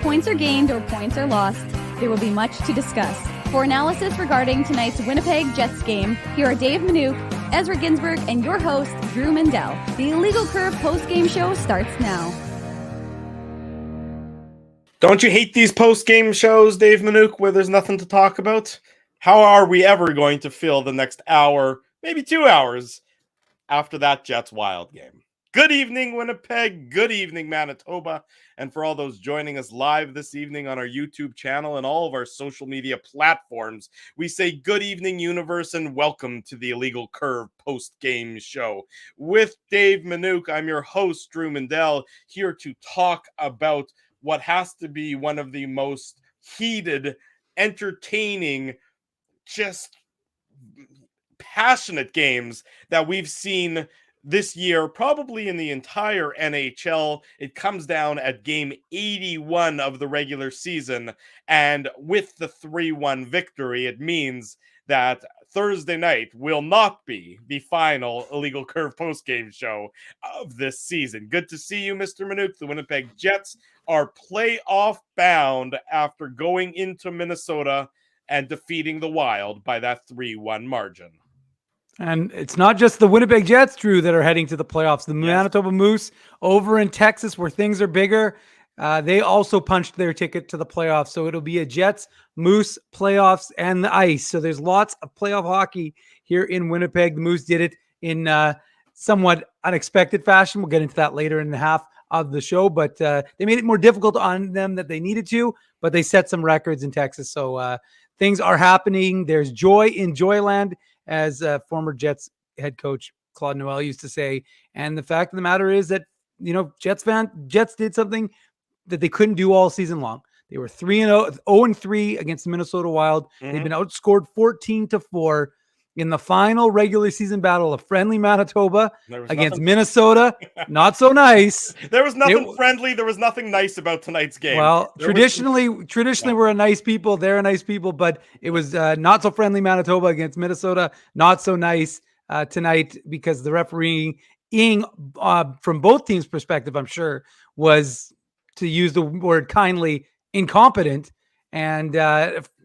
points are gained or points are lost, there will be much to discuss. For analysis regarding tonight's Winnipeg Jets game, here are Dave Manouk, Ezra Ginsburg, and your host, Drew Mandel. The Illegal Curve post-game show starts now. Don't you hate these post-game shows, Dave Manouk, where there's nothing to talk about? How are we ever going to fill the next hour, maybe 2 hours, after that Jets Wild game? Good evening, Winnipeg. Good evening, Manitoba. And for all those joining us live this evening on our YouTube channel and all of our social media platforms, we say good evening, universe, and welcome to the Illegal Curve post-game show. With Dave Manouk, I'm your host, Drew Mandel, here to talk about what has to be one of the most heated, entertaining, just passionate games that we've seen this year, probably in the entire NHL. It comes down at game 81 of the regular season, and with the 3-1 victory, it means that Thursday night will not be the final Illegal Curve postgame show of this season. Good to see you, Mr. Manouk. The Winnipeg Jets are playoff bound after going into Minnesota and defeating the Wild by that 3-1 margin. And it's not just the Winnipeg Jets, Drew, that are heading to the playoffs. The Manitoba Moose over in Texas, where things are bigger, they also punched their ticket to the playoffs. So it'll be a Jets, Moose, playoffs, and the ice. So there's lots of playoff hockey here in Winnipeg. The Moose did it in somewhat unexpected fashion. We'll get into that later in the half of the show. But they made it more difficult on them than they needed to. But they set some records in Texas. So things are happening. There's joy in Joyland, as former Jets head coach Claude Noel used to say. And the fact of the matter is that, you know, Jets did something that they couldn't do all season long. They were 0-3 against the Minnesota Wild. Mm-hmm. They've been outscored 14-4 in the final regular season battle of friendly Manitoba against Minnesota. Not so nice. There was nothing friendly. There was nothing nice about tonight's game. Well, traditionally, we're a nice people. They're a nice people, but it was not so friendly Manitoba against Minnesota. Not so nice tonight, because the refereeing from both teams' perspective, I'm sure, was, to use the word kindly, incompetent. And,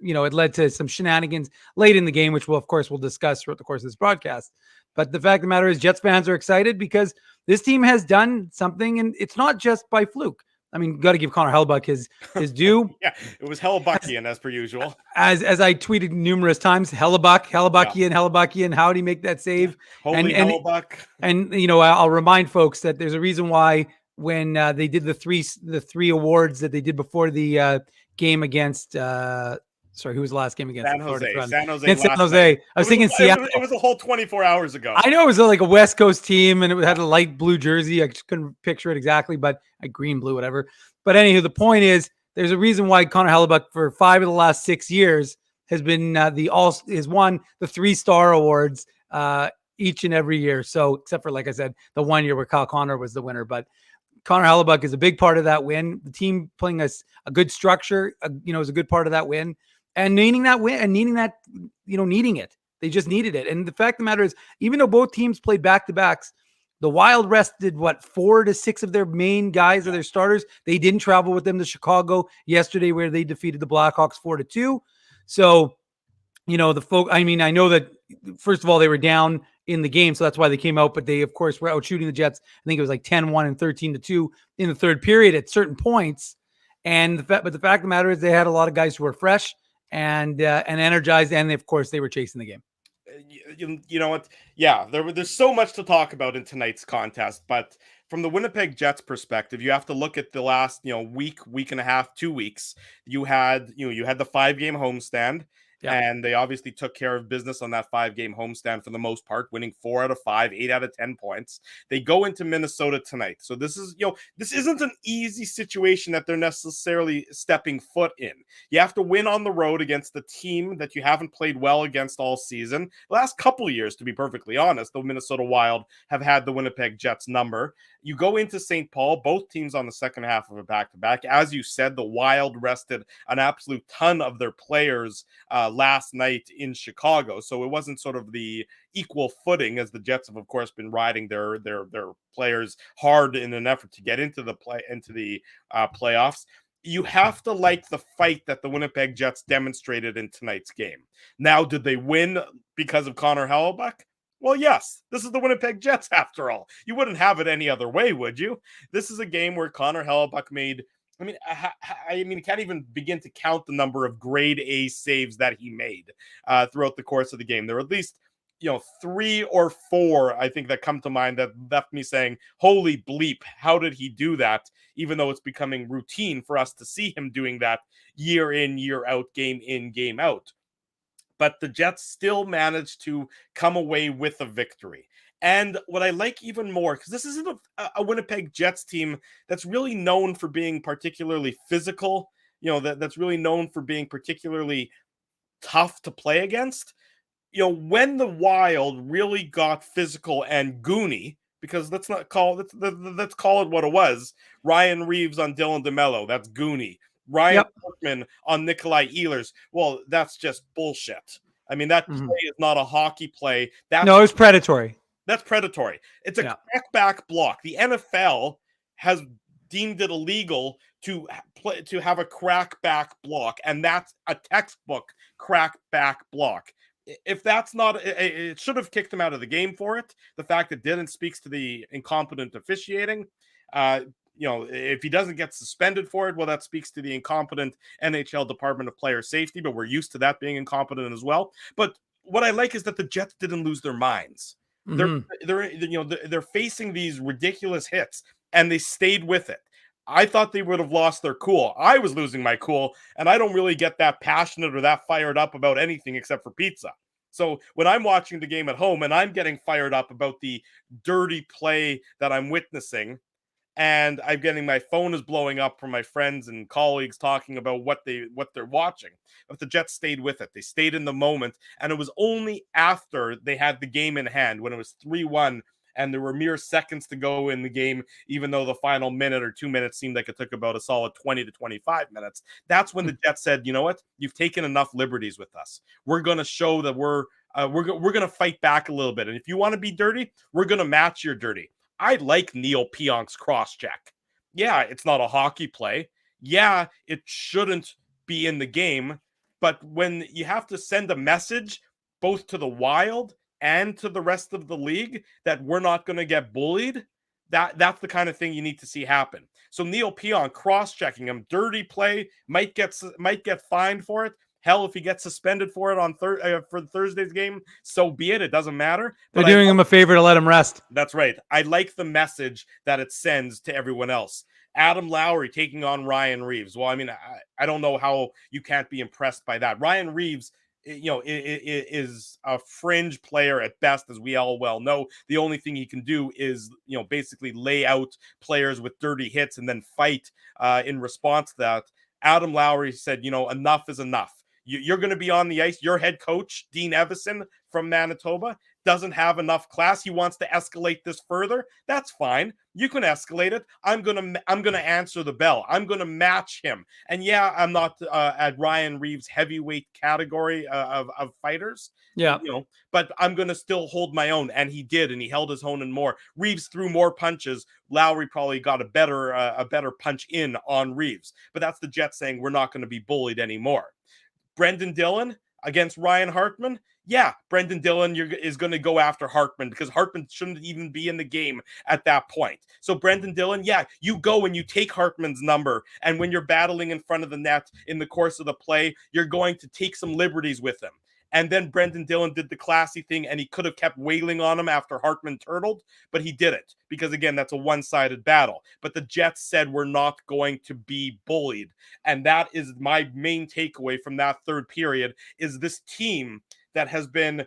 it led to some shenanigans late in the game, which we'll discuss throughout the course of this broadcast. But the fact of the matter is, Jets fans are excited because this team has done something, and it's not just by fluke. I mean, got to give Connor Hellebuyck his due. Yeah, it was Hellebuckian as per usual. As I tweeted numerous times, Hellebuckian, how'd he make that save? Holy Hellebuck. And, I'll remind folks that there's a reason why when they did the three awards that they did before the game against who was the last game against? San Jose. Against San Jose. I was thinking Seattle. It was a whole 24 hours ago. I know it was like a West Coast team, and it had a light blue jersey. I just couldn't picture it exactly, but a green, blue, whatever. But anywho, the point is, there's a reason why Connor Hellebuyck for 5 of the last 6 years has been has won the 3-star awards each and every year. So except for, like I said, the 1 year where Kyle Connor was the winner, but Connor Hellebuyck is a big part of that win. The team playing a good structure, is a good part of that win. And needing that win, and needing it. They just needed it. And the fact of the matter is, even though both teams played back-to-backs, the Wild rested, 4 to 6 of their main guys, of their starters. They didn't travel with them to Chicago yesterday, where they defeated the Blackhawks 4-2. So, I know that, first of all, they were down in the game, so that's why they came out. But they, of course, were out shooting the Jets. I think it was like 10-1 and 13-2 in the third period at certain points. And but the fact of the matter is, they had a lot of guys who were fresh and energized, and of course, they were chasing the game. You know what? Yeah, there's so much to talk about in tonight's contest, but from the Winnipeg Jets perspective, you have to look at the last week and a half, 2 weeks. You had the 5-game homestand. Yeah. And they obviously took care of business on that 5-game homestand for the most part, winning 4 out of 5, 8 out of 10 points. They go into Minnesota tonight. So this isn't an easy situation that they're necessarily stepping foot in. You have to win on the road against the team that you haven't played well against all season. The last couple of years, to be perfectly honest, the Minnesota Wild have had the Winnipeg Jets number. You go into St. Paul, both teams on the second half of a back-to-back. As you said, the Wild rested an absolute ton of their players last night in Chicago. So it wasn't sort of the equal footing, as the Jets have, of course, been riding their players hard in an effort to get into the playoffs. you have to like the fight that the Winnipeg Jets demonstrated in tonight's game. Now, did they win because of Connor Hellebuck? Well, yes. This is the Winnipeg Jets, after all. You wouldn't have it any other way, would you? This is a game where Connor Hellebuck made, I mean, can't even begin to count the number of grade A saves that he made throughout the course of the game. There were at least 3 or 4, I think, that come to mind that left me saying, holy bleep, how did he do that? Even though it's becoming routine for us to see him doing that year in, year out, game in, game out. But the Jets still managed to come away with a victory. And what I like even more, because this isn't a Winnipeg Jets team that's really known for being particularly physical, that's really known for being particularly tough to play against. When the Wild really got physical and goony, because let's call it what it was. Ryan Reeves on Dylan DeMello, that's goony. Ryan Hartman on Nikolai Ehlers, well, that's just bullshit. I mean, that play is not a hockey play. No, it's predatory. That's predatory. It's a crackback block. The NFL has deemed it illegal to have a crackback block, and that's a textbook crackback block. If that's not, it should have kicked him out of the game for it. The fact it didn't speaks to the incompetent officiating. If he doesn't get suspended for it, well, that speaks to the incompetent NHL Department of Player Safety, but we're used to that being incompetent as well. But what I like is that the Jets didn't lose their minds. They're facing these ridiculous hits, and they stayed with it. I thought they would have lost their cool. I was losing my cool, and I don't really get that passionate or that fired up about anything except for pizza. So when I'm watching the game at home and I'm getting fired up about the dirty play that I'm witnessing, and I'm getting, my phone is blowing up from my friends and colleagues talking about what they're watching. But the Jets stayed with it. They stayed in the moment, and it was only after they had the game in hand, when it was 3-1 and there were mere seconds to go in the game, even though the final minute or 2 minutes seemed like it took about a solid 20 to 25 minutes. That's when the Jets said, you know what? You've taken enough liberties with us. We're going to show that we're going to fight back a little bit. And if you want to be dirty, we're going to match your dirty. I like Neil Pionk's cross-check. Yeah, it's not a hockey play. Yeah, it shouldn't be in the game. But when you have to send a message both to the Wild and to the rest of the league that we're not going to get bullied, that's the kind of thing you need to see happen. So Neil Pionk cross-checking him, dirty play, might get fined for it. Hell, if he gets suspended for it on for Thursday's game, so be it. It doesn't matter. They're doing him a favor to let him rest. That's right. I like the message that it sends to everyone else. Adam Lowry taking on Ryan Reeves. Well, I mean, I don't know how you can't be impressed by that. Ryan Reeves, is a fringe player at best, as we all well know. The only thing he can do is, basically lay out players with dirty hits and then fight in response to that. Adam Lowry said, enough is enough. You're going to be on the ice. Your head coach, Dean Evison from Manitoba, doesn't have enough class. He wants to escalate this further. That's fine. You can escalate it. I'm gonna answer the bell. I'm gonna match him. And yeah, I'm not at Ryan Reeves' heavyweight category of fighters. Yeah, but I'm gonna still hold my own, and he did, and he held his own and more. Reeves threw more punches. Lowry probably got a better punch in on Reeves. But that's the Jets saying we're not going to be bullied anymore. Brendan Dillon against Ryan Hartman. Yeah, Brendan Dillon is going to go after Hartman because Hartman shouldn't even be in the game at that point. So Brendan Dillon, yeah, you go and you take Hartman's number. And when you're battling in front of the net in the course of the play, you're going to take some liberties with him. And then Brendan Dillon did the classy thing, and he could have kept wailing on him after Hartman turtled, but he didn't because, again, that's a one-sided battle. But the Jets said we're not going to be bullied. And that is my main takeaway from that third period, is this team that has been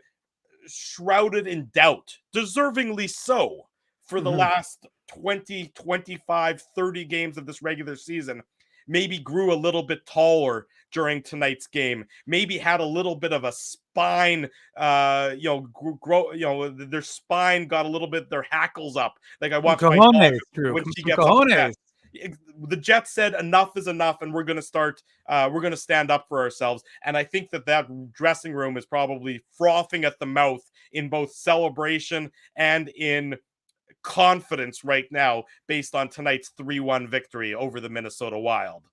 shrouded in doubt, deservingly so, for the last 20, 25, 30 games of this regular season, maybe grew a little bit taller during tonight's game, maybe had a little bit of a spine, their spine got a little bit, their hackles up. Like I watched my dog when she gets upset. The Jets said enough is enough, and we're going to stand up for ourselves. And I think that dressing room is probably frothing at the mouth in both celebration and in confidence right now based on tonight's 3-1 victory over the Minnesota Wild.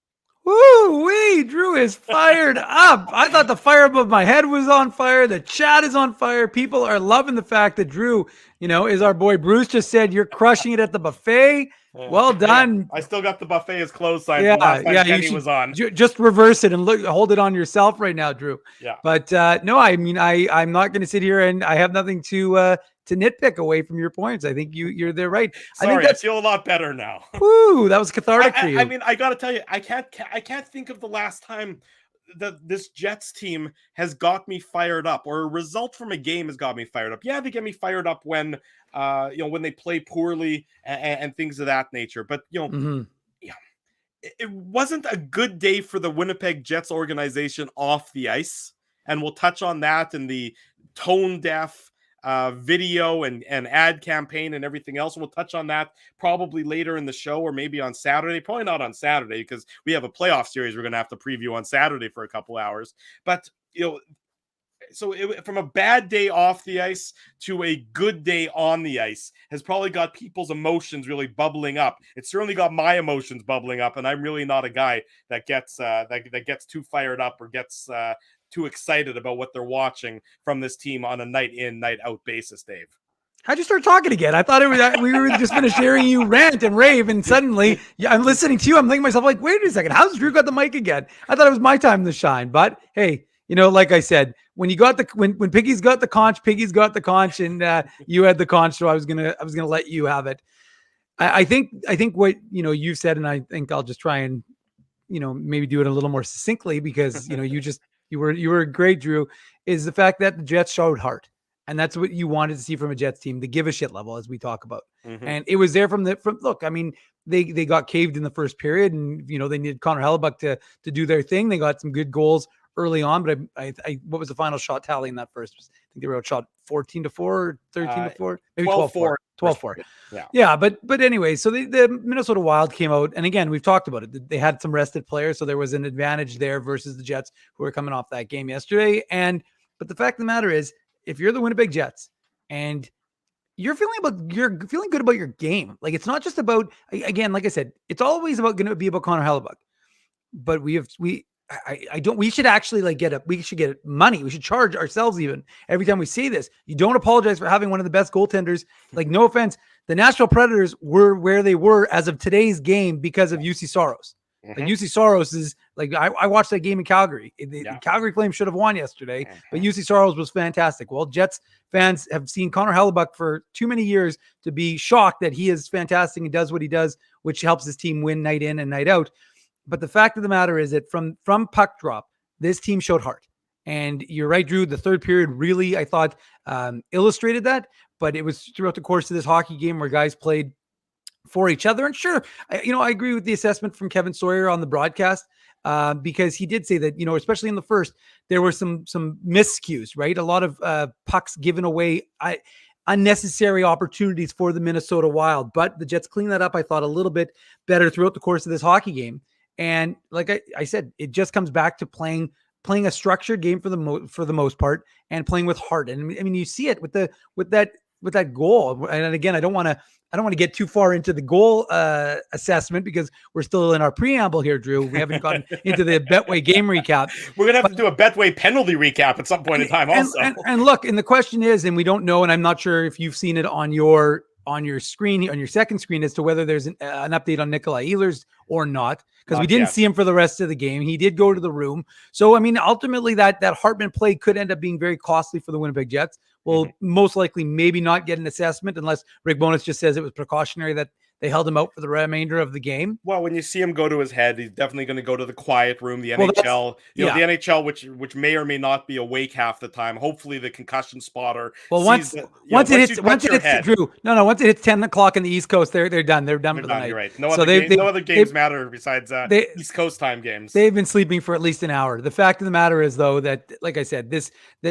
Woo-wee, Drew is fired up. I thought the fire above my head was on fire. The chat is on fire. People are loving the fact that Drew, is our boy Bruce just said, you're crushing it at the buffet. Well done. Yeah, I still got the buffet as closed sign Yeah, from last time yeah, Kenny was on. Just reverse it and hold it on yourself right now, Drew. Yeah. But no, I mean, I'm not going to sit here and I have nothing to nitpick away from your points. I think you're there, right? Sorry, I feel a lot better now. Woo, that was cathartic for you. I mean, I got to tell you, I can't think of the last time that this Jets team has got me fired up, or a result from a game has got me fired up. Yeah, they get me fired up when when they play poorly and things of that nature. But it wasn't a good day for the Winnipeg Jets organization off the ice, and we'll touch on that in the tone deaf video and ad campaign and everything else. We'll touch on that probably later in the show, or maybe on Saturday. Probably not on Saturday, because we have a playoff series we're going to have to preview on Saturday for a couple hours. But so from a bad day off the ice to a good day on the ice has probably got people's emotions really bubbling up. It certainly got my emotions bubbling up, and I'm really not a guy that gets that gets too fired up or gets too excited about what they're watching from this team on a night in, night out basis, Dave. How'd you start talking again? I thought we were just finished hearing you rant and rave, and suddenly I'm listening to you. I'm thinking to myself, like, wait a second, how's Drew got the mic again? I thought it was my time to shine. But hey, like I said, when you got when Piggy's got the conch, Piggy's got the conch, and you had the conch, so I was gonna let you have it. I think what you've said, and I think I'll just try and maybe do it a little more succinctly, because you were great, Drew, is the fact that the Jets showed heart. And that's what you wanted to see from a Jets team, the give a shit level, as we talk about. Mm-hmm. And it was there from look, I mean, they got caved in the first period, and they needed Connor Hellebuck to do their thing. They got some good goals early on, but I what was the final shot tally in that first? I think they were outshot 14-4 or 13-4, maybe 12-4. 12-4. Yeah. But anyway, so the Minnesota Wild came out, and again, we've talked about it. They had some rested players, so there was an advantage there versus the Jets, who were coming off that game yesterday. But the fact of the matter is, if you're the Winnipeg Jets and you're feeling good about your game, like, it's not just about, again, like I said, it's always going to be about Connor Hellebuck. But we should actually we should get money. We should charge ourselves even every time we say this. You don't apologize for having one of the best goaltenders. Like, no offense, the Nashville Predators were where they were as of today's game because of UC Soros. Mm-hmm. Like, UC Soros is like, I watched that game in Calgary. The Calgary Flames should have won yesterday, but UC Soros was fantastic. Well, Jets fans have seen Connor Hellebuck for too many years to be shocked that he is fantastic and does what he does, which helps his team win night in and night out. But the fact of the matter is that from puck drop, this team showed heart. And you're right, Drew, the third period really, I thought, illustrated that. But it was throughout the course of this hockey game where guys played for each other. And sure, I agree with the assessment from Kevin Sawyer on the broadcast, because he did say that, especially in the first, there were some miscues, right? A lot of pucks given away, unnecessary opportunities for the Minnesota Wild. But the Jets cleaned that up, I thought, a little bit better throughout the course of this hockey game. And like I said, it just comes back to playing a structured game for the most part, and playing with heart. And I mean, you see it with that goal. And again, I don't want to get too far into the goal assessment, because we're still in our preamble here, Drew. We haven't gotten into the Betway game recap. We're gonna have to do a Betway penalty recap at some point in time, also. And look, and the question is, and we don't know, and I'm not sure if you've seen it on your screen, on your second screen, as to whether there's an update on Nikolai Ehlers or not, because we didn't see him for the rest of the game. He did go to the room. So, I mean, ultimately that Hartman play could end up being very costly for the Winnipeg Jets. Will most likely maybe not get an assessment, unless Rick Bowness just says it was precautionary that they held him out for the remainder of the game. Well, when you see him go to his head, he's definitely going to go to the quiet room. The NHL, the NHL, which may or may not be awake half the time. Hopefully, the concussion spotter. Well, once it hits Drew, once it hits 10 o'clock on the East Coast, they're done. They're done for the night. You're right. No other games matter besides East Coast time games. They've been sleeping for at least an hour. The fact of the matter is, though, that, like I said,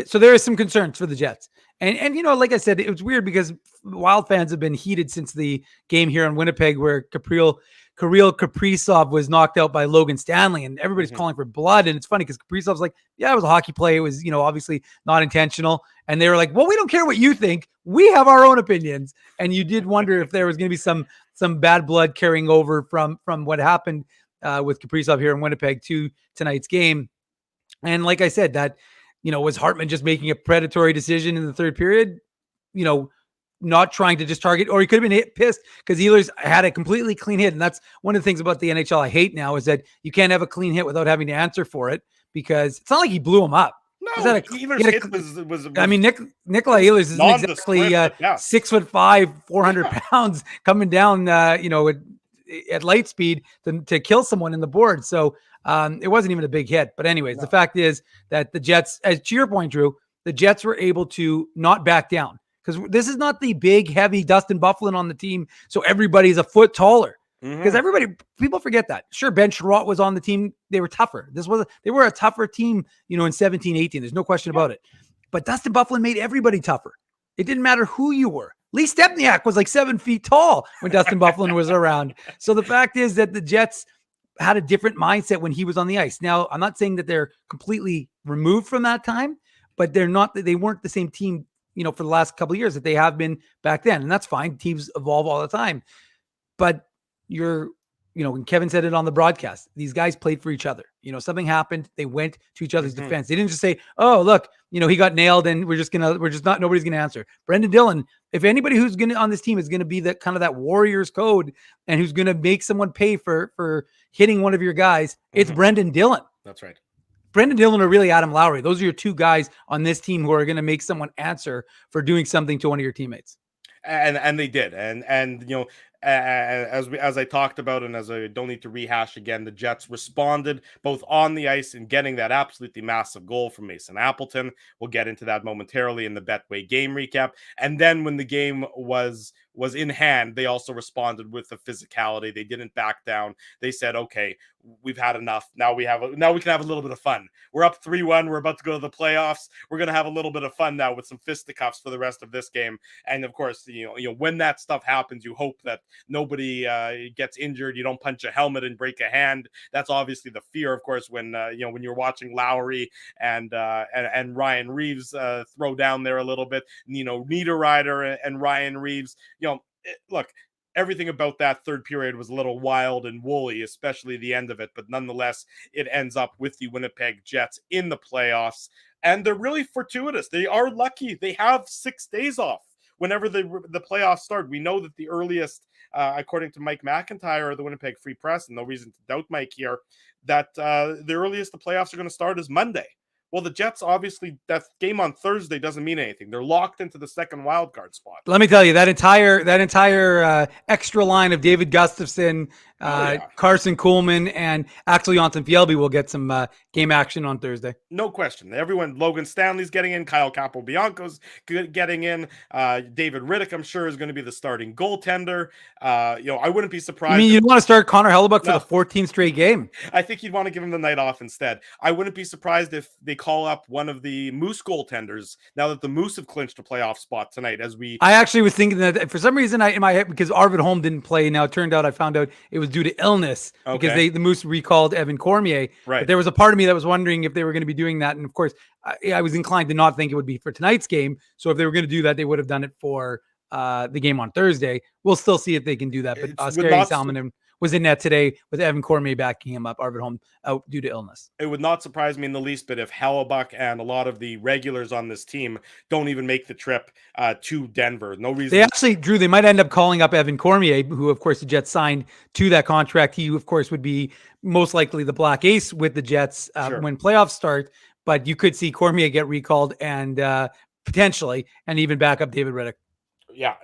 so there is some concerns for the Jets. And like I said, it was weird because Wild fans have been heated since the game here in Winnipeg, where Kirill Kaprizov was knocked out by Logan Stanley, and everybody's calling for blood. And it's funny because Kaprizov's like, yeah, it was a hockey play. It was, obviously not intentional. And they were like, well, we don't care what you think. We have our own opinions. And you did wonder if there was going to be some bad blood carrying over from what happened with Kaprizov here in Winnipeg to tonight's game. And like I said, that, was Hartman just making a predatory decision in the third period, not trying to just target, or he could have been pissed because Ehlers had a completely clean hit. And that's one of the things about the NHL I hate now is that you can't have a clean hit without having to answer for it, because it's not like he blew him up. No, Ehlers' hit was I mean, Nikolai Ehlers isn't exactly 6'5", 400 pounds coming down, at light speed to kill someone in the board. So it wasn't even a big hit. But anyways, the fact is that the Jets, as to your point, Drew, the Jets were able to not back down, because this is not the big, heavy Dustin Byfuglien on the team, so everybody's a foot taller. Because people forget that. Sure, Ben Sherratt was on the team. They were tougher. They were a tougher team, in 17-18. There's no question about it. But Dustin Byfuglien made everybody tougher. It didn't matter who you were. Lee Stepniak was like 7 feet tall when Dustin Byfuglien was around. So the fact is that the Jets had a different mindset when he was on the ice. Now, I'm not saying that they're completely removed from that time, but they weren't the same team, for the last couple of years that they have been back then. And that's fine. Teams evolve all the time. But when Kevin said it on the broadcast, these guys played for each other. Something happened. They went to each other's defense. They didn't just say, oh, look, he got nailed and nobody's going to answer. Brendan Dillon, if anybody who's going to on this team is going to be that kind of that Warriors code and who's going to make someone pay for hitting one of your guys, it's Brendan Dillon. That's right. Brendan Dillon or really Adam Lowry. Those are your two guys on this team who are going to make someone answer for doing something to one of your teammates. And they did. And as I talked about, and as I don't need to rehash again, the Jets responded both on the ice and getting that absolutely massive goal from Mason Appleton. We'll get into that momentarily in the Betway game recap. And then when the game was in hand, they also responded with the physicality. They didn't back down. They said, okay, we've had enough. Now we can have a little bit of fun. We're up 3-1. We're about to go to the playoffs. We're going to have a little bit of fun now with some fisticuffs for the rest of this game. And of course, when that stuff happens, you hope that nobody gets injured. You don't punch a helmet and break a hand. That's obviously the fear, of course, when you're watching Lowry and Ryan Reeves throw down there a little bit. Niederreiter and Ryan Reeves. Look, everything about that third period was a little wild and woolly, especially the end of it. But nonetheless, it ends up with the Winnipeg Jets in the playoffs. And they're really fortuitous. They are lucky. They have 6 days off whenever the playoffs start. We know that the earliest, according to Mike McIntyre of the Winnipeg Free Press, and no reason to doubt Mike here, that the earliest the playoffs are going to start is Monday. Well, the Jets, obviously, that game on Thursday doesn't mean anything. They're locked into the second wildcard spot. Let me tell you, that entire extra line of David Gustafsson, Carson Kuhlman, and actually Anton Fjällby will get some game action on Thursday. No question. Everyone, Logan Stanley's getting in. Kyle Capobianco's getting in. David Riddick, I'm sure, is going to be the starting goaltender. I wouldn't be surprised. I mean, you'd want to start Connor Hellebuck for the 14th straight game. I think you'd want to give him the night off instead. I wouldn't be surprised if they call up one of the Moose goaltenders now that the Moose have clinched a playoff spot tonight. I actually was thinking that for some reason in my head, because Arvid Holm didn't play. Now it turned out I found out it was due to illness because the Moose recalled Evan Cormier. Right. But there was a part of me that was wondering if they were going to be doing that. And of course, I was inclined to not think it would be for tonight's game. So if they were going to do that, they would have done it for the game on Thursday. We'll still see if they can do that. But Oskari Salminen was in net today with Evan Cormier backing him up. Arvid Holm out due to illness. It would not surprise me in the least bit if Hellebuck and a lot of the regulars on this team don't even make the trip to Denver. No reason. They actually, Drew, they might end up calling up Evan Cormier, who, of course, the Jets signed to that contract. He, of course, would be most likely the Black Ace with the Jets when playoffs start. But you could see Cormier get recalled and potentially, and even back up David Riddick. Yeah,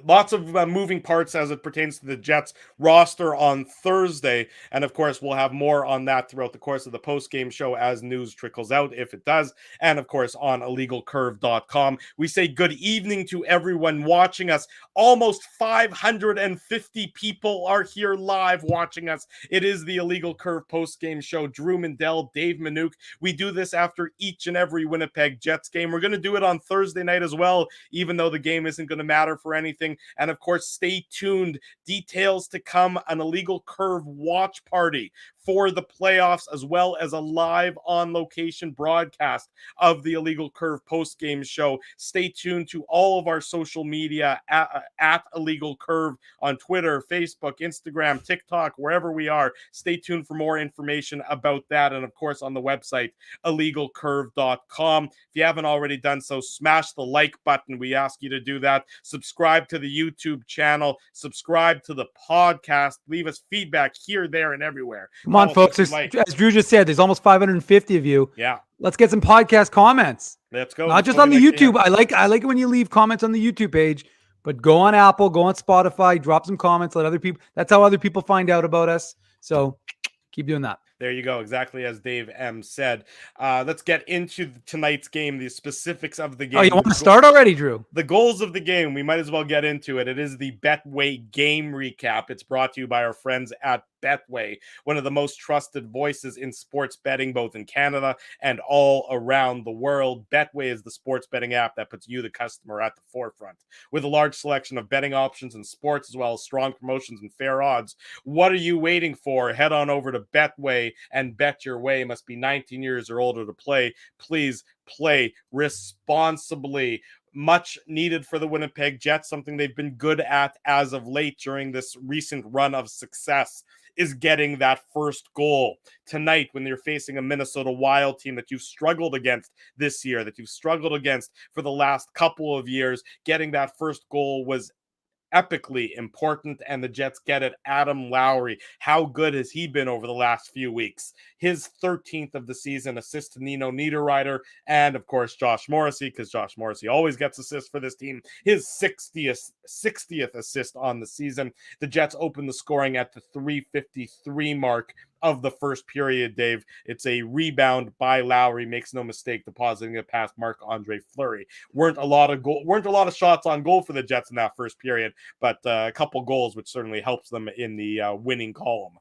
lots of moving parts as it pertains to the Jets roster on Thursday. And of course, we'll have more on that throughout the course of the post-game show as news trickles out, if it does. And of course, on illegalcurve.com. We say good evening to everyone watching us. Almost 550 people are here live watching us. It is the Illegal Curve post-game show. Drew Mindell, Dave Manouk. We do this after each and every Winnipeg Jets game. We're going to do it on Thursday night as well, even though the game isn't going to matter for anything. And of course, stay tuned. Details to come, an Illegal Curve watch party for the playoffs, as well as a live on location broadcast of the Illegal Curve post-game show. Stay tuned to all of our social media at Illegal Curve on Twitter, Facebook, Instagram, TikTok, wherever we are. Stay tuned for more information about that. And of course, on the website, illegalcurve.com. If you haven't already done so, smash the like button. We ask you to do that. Subscribe to the YouTube channel. Subscribe to the podcast. Leave us feedback here, there, and everywhere. Come on, folks. As Drew just said, there's almost 550 of you. Yeah. Let's get some podcast comments. Let's go. Not just on the YouTube. I like it when you leave comments on the YouTube page, but go on Apple, go on Spotify, drop some comments, let other people. That's how other people find out about us. So keep doing that. There you go. Exactly as Dave M. said. Let's get into tonight's game, the specifics of the game. Oh, you want to start already, Drew? The goals of the game. We might as well get into it. It is the Betway game recap. It's brought to you by our friends at Betway, one of the most trusted voices in sports betting, both in Canada and all around the world. Betway is the sports betting app that puts you, the customer, at the forefront. With a large selection of betting options in sports, as well as strong promotions and fair odds, what are you waiting for? Head on over to Betway and bet your way. Must be 19 years or older to play. Please play responsibly. Much needed for the Winnipeg Jets, something they've been good at as of late during this recent run of success, is getting that first goal. Tonight, when you're facing a Minnesota Wild team that you've struggled against this year, that you've struggled against for the last couple of years, getting that first goal was epically important, and the Jets get it. Adam Lowry, how good has he been over the last few weeks? His 13th of the season assist to Nino Niederreiter, and of course Josh Morrissey, because Josh Morrissey always gets assists for this team. His 60th assist on the season. The Jets open the scoring at the 3:53 mark of the first period, Dave. It's a rebound by Lowry, makes no mistake, depositing it past Marc-Andre Fleury. Weren't a lot of shots on goal for the Jets in that first period, but a couple goals, which certainly helps them in the winning column.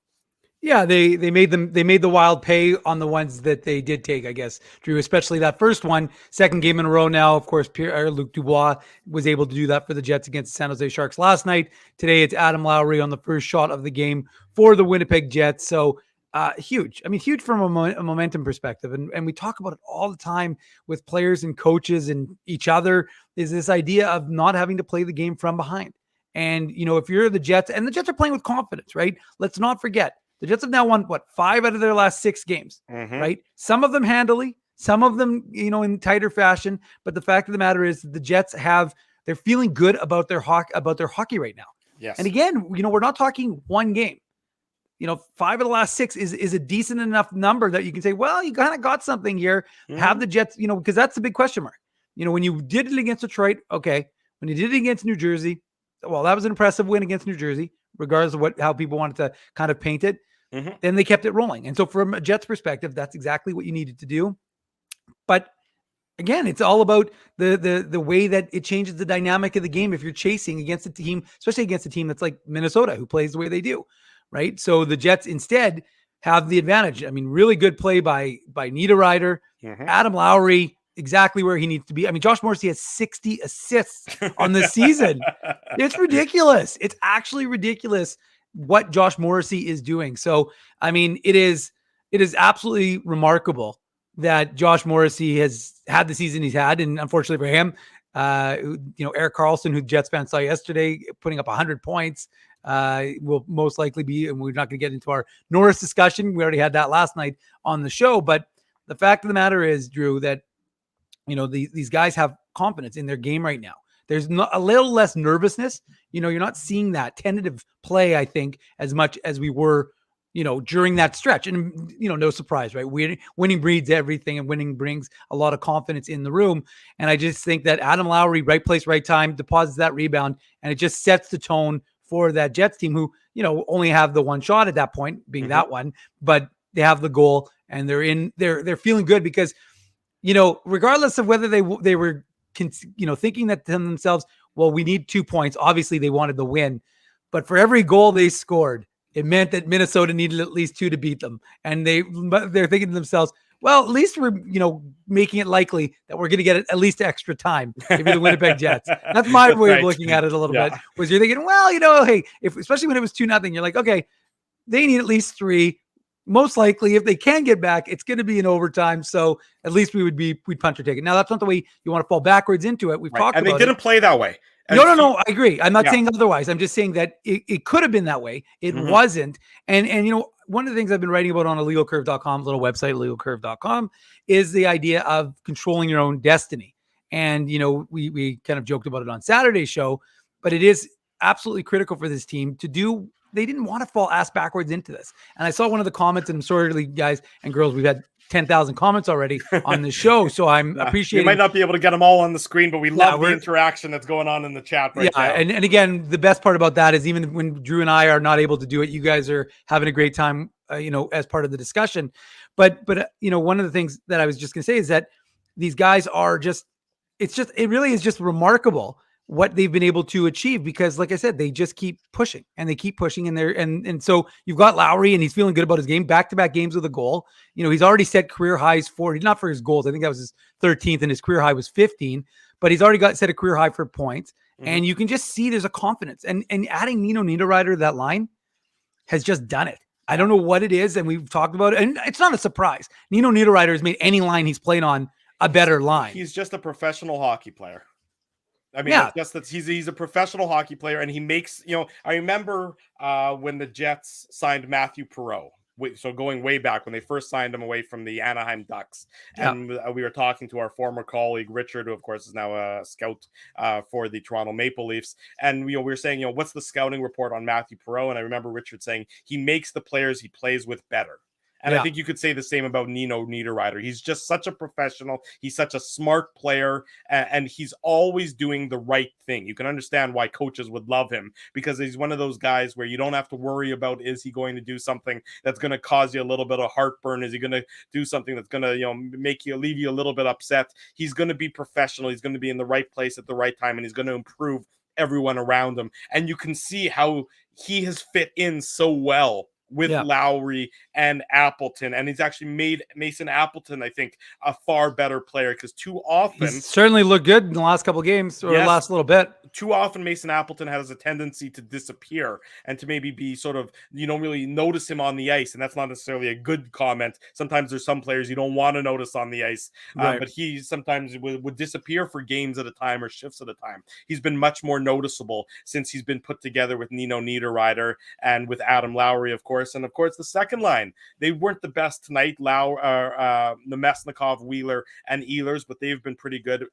Yeah, they made the Wild pay on the ones that they did take, I guess, Drew, especially that first one. Second game in a row now. Of course, Luc Dubois was able to do that for the Jets against the San Jose Sharks last night. Today, it's Adam Lowry on the first shot of the game for the Winnipeg Jets. So huge. I mean, huge from a momentum perspective. And we talk about it all the time with players and coaches and each other, is this idea of not having to play the game from behind. And, if you're the Jets, and the Jets are playing with confidence, right? Let's not forget. The Jets have now won, 5 out of their last 6 games, right? Some of them handily, some of them, in tighter fashion. But the fact of the matter is the Jets they're feeling good about their hockey right now. Yes. And again, we're not talking one game. 5 of the last 6 is a decent enough number that you can say, well, you kind of got something here. Have the Jets, because that's the big question mark. When you did it against Detroit, okay. When you did it against New Jersey, well, that was an impressive win against New Jersey, regardless of how people wanted to kind of paint it. Then they kept it rolling. And so from a Jets perspective, that's exactly what you needed to do. But again, it's all about the way that it changes the dynamic of the game if you're chasing against a team, especially against a team that's like Minnesota, who plays the way they do, right? So the Jets instead have the advantage. I mean, really good play by Niederreiter. Adam Lowry, exactly where he needs to be. I mean, Josh Morrissey has 60 assists on the season. It's ridiculous. It's actually ridiculous what Josh Morrissey is doing. So, I mean, it is absolutely remarkable that Josh Morrissey has had the season he's had. And unfortunately for him, Erik Karlsson, who Jets fans saw yesterday, putting up 100 points, will most likely be, and we're not going to get into our Norris discussion. We already had that last night on the show. But the fact of the matter is, Drew, that, these guys have confidence in their game right now. There's a little less nervousness. You're not seeing that tentative play, I think, as much as we were, during that stretch. And, no surprise, right? Winning breeds everything, and winning brings a lot of confidence in the room. And I just think that Adam Lowry, right place, right time, deposits that rebound, and it just sets the tone for that Jets team who, only have the one shot at that point, being that one, but they have the goal, and they're feeling good because, regardless of whether they were, thinking that to themselves, well, we need 2 points. Obviously, they wanted the win, but for every goal they scored, it meant that Minnesota needed at least 2 to beat them. And they're thinking to themselves, well, at least we're, making it likely that we're going to get at least extra time if you're the Winnipeg Jets. That's my way of looking at it a little bit. Was you're thinking, well, hey, especially when it was 2-0, you're like, okay, they need at least 3. most likely, if they can get back, it's going to be in overtime. So at least we'd punch or take it. Now, that's not the way you want to fall backwards into it. We've talked about it. And they didn't play that way. No, I agree. I'm not saying otherwise. I'm just saying that it could have been that way. It wasn't. And one of the things I've been writing about on illegalcurve.com, little website, illegalcurve.com, is the idea of controlling your own destiny. And, we kind of joked about it on Saturday's show, but it is absolutely critical for this team to do. They didn't want to fall ass backwards into this. And I saw one of the comments, and I'm sorry, guys and girls, we've had 10,000 comments already on the show. So I'm appreciating. We might not be able to get them all on the screen, but we love the interaction that's going on in the chat right now. And again, the best part about that is even when Drew and I are not able to do it, you guys are having a great time, as part of the discussion. But one of the things that I was just going to say is that these guys are it really is just remarkable what they've been able to achieve, because like I said, they just keep pushing and and so you've got Lowry, and he's feeling good about his game, back-to-back games with a goal. He's already set career highs not for his goals. I think that was his 13th and his career high was 15, but he's already set a career high for points. And you can just see there's a confidence, and adding Nino Niederreiter to that line has just done it. I don't know what it is. And we've talked about it, and it's not a surprise. Nino Niederreiter has made any line he's played on a better line. He's just a professional hockey player. I mean, he's a professional hockey player, and he makes, I remember when the Jets signed Matthew Perreault. So going way back when they first signed him away from the Anaheim Ducks. And we were talking to our former colleague, Richard, who of course is now a scout for the Toronto Maple Leafs. And, we were saying, what's the scouting report on Matthew Perreault? And I remember Richard saying he makes the players he plays with better. And I think you could say the same about Nino Niederreiter. He's just such a professional. He's such a smart player, and he's always doing the right thing. You can understand why coaches would love him, because he's one of those guys where you don't have to worry about, is he going to do something that's going to cause you a little bit of heartburn? Is he going to do something that's going to, leave you a little bit upset? He's going to be professional. He's going to be in the right place at the right time, and he's going to improve everyone around him. And you can see how he has fit in so well with Lowry and Appleton, and he's actually made Mason Appleton, I think, a far better player, because too often he's certainly looked good in the last couple of games, or the last little bit. Too often Mason Appleton has a tendency to disappear and to maybe be sort of, you don't really notice him on the ice, and that's not necessarily a good comment. Sometimes there's some players you don't want to notice on the ice, but he sometimes would disappear for games at a time or shifts at a time. He's been much more noticeable since he's been put together with Nino Niederreiter and with Adam Lowry, of course. And of course, the second line, they weren't the best tonight, Nemesnikov, Wheeler, and Ehlers, but they've been pretty good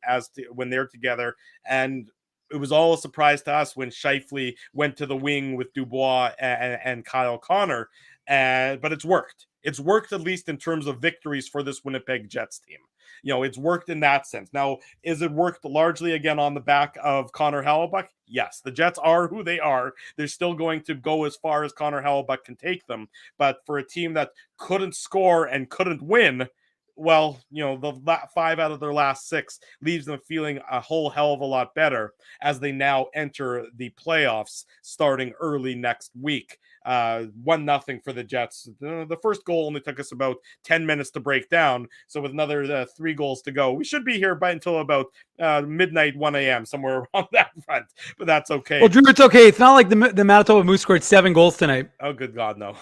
when they're together. And it was all a surprise to us when Scheifele went to the wing with Dubois and Kyle Connor. But it's worked. It's worked, at least in terms of victories for this Winnipeg Jets team. It's worked in that sense. Now, is it worked largely again on the back of Connor Hellebuyck? Yes, the Jets are who they are. They're still going to go as far as Connor Hellebuyck can take them. But for a team that couldn't score and couldn't win, well, the 5 out of their last 6 leaves them feeling a whole hell of a lot better as they now enter the playoffs starting early next week. 1-0 for the Jets. The first goal only took us about 10 minutes to break down. So with another 3 goals to go, we should be here until about midnight, 1 a.m., somewhere around that front. But that's okay. Well, Drew, it's okay. It's not like the Manitoba Moose scored 7 goals tonight. Oh, good God, no.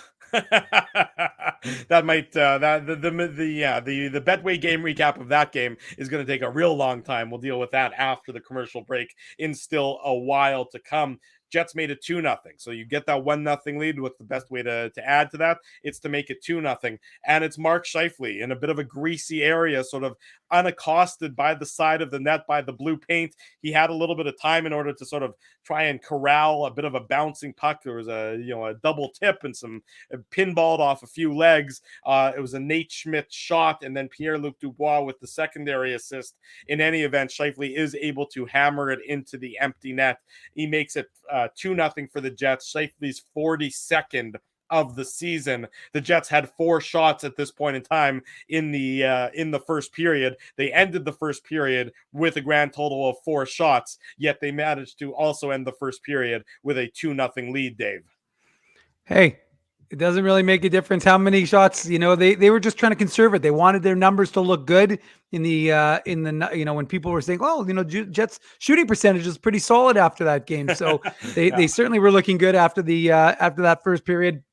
That might the Betway game recap of that game is going to take a real long time. We'll deal with that after the commercial break in still a while to come. Jets made it 2-0. So you get that 1-0 lead. What's the best way to add to that? It's to make it 2-0. And it's Mark Scheifele in a bit of a greasy area, sort of unaccosted by the side of the net by the blue paint. He had a little bit of time in order to sort of try and corral a bit of a bouncing puck. There was a double tip and some pinballed off a few legs. It was a Nate Schmidt shot, and then Pierre-Luc Dubois with the secondary assist. In any event, Scheifele is able to hammer it into the empty net. He makes it 2-0 for the Jets. Scheifele's 42nd of the season. The Jets had 4 shots at this point in time in the first period. They ended the first period with a grand total of 4 shots, yet they managed to also end the first period with a 2-0 lead, Dave. Hey, it doesn't really make a difference how many shots, they were just trying to conserve it. They wanted their numbers to look good in the when people were saying, oh, Jets shooting percentage is pretty solid after that game. So they certainly were looking good after that first period.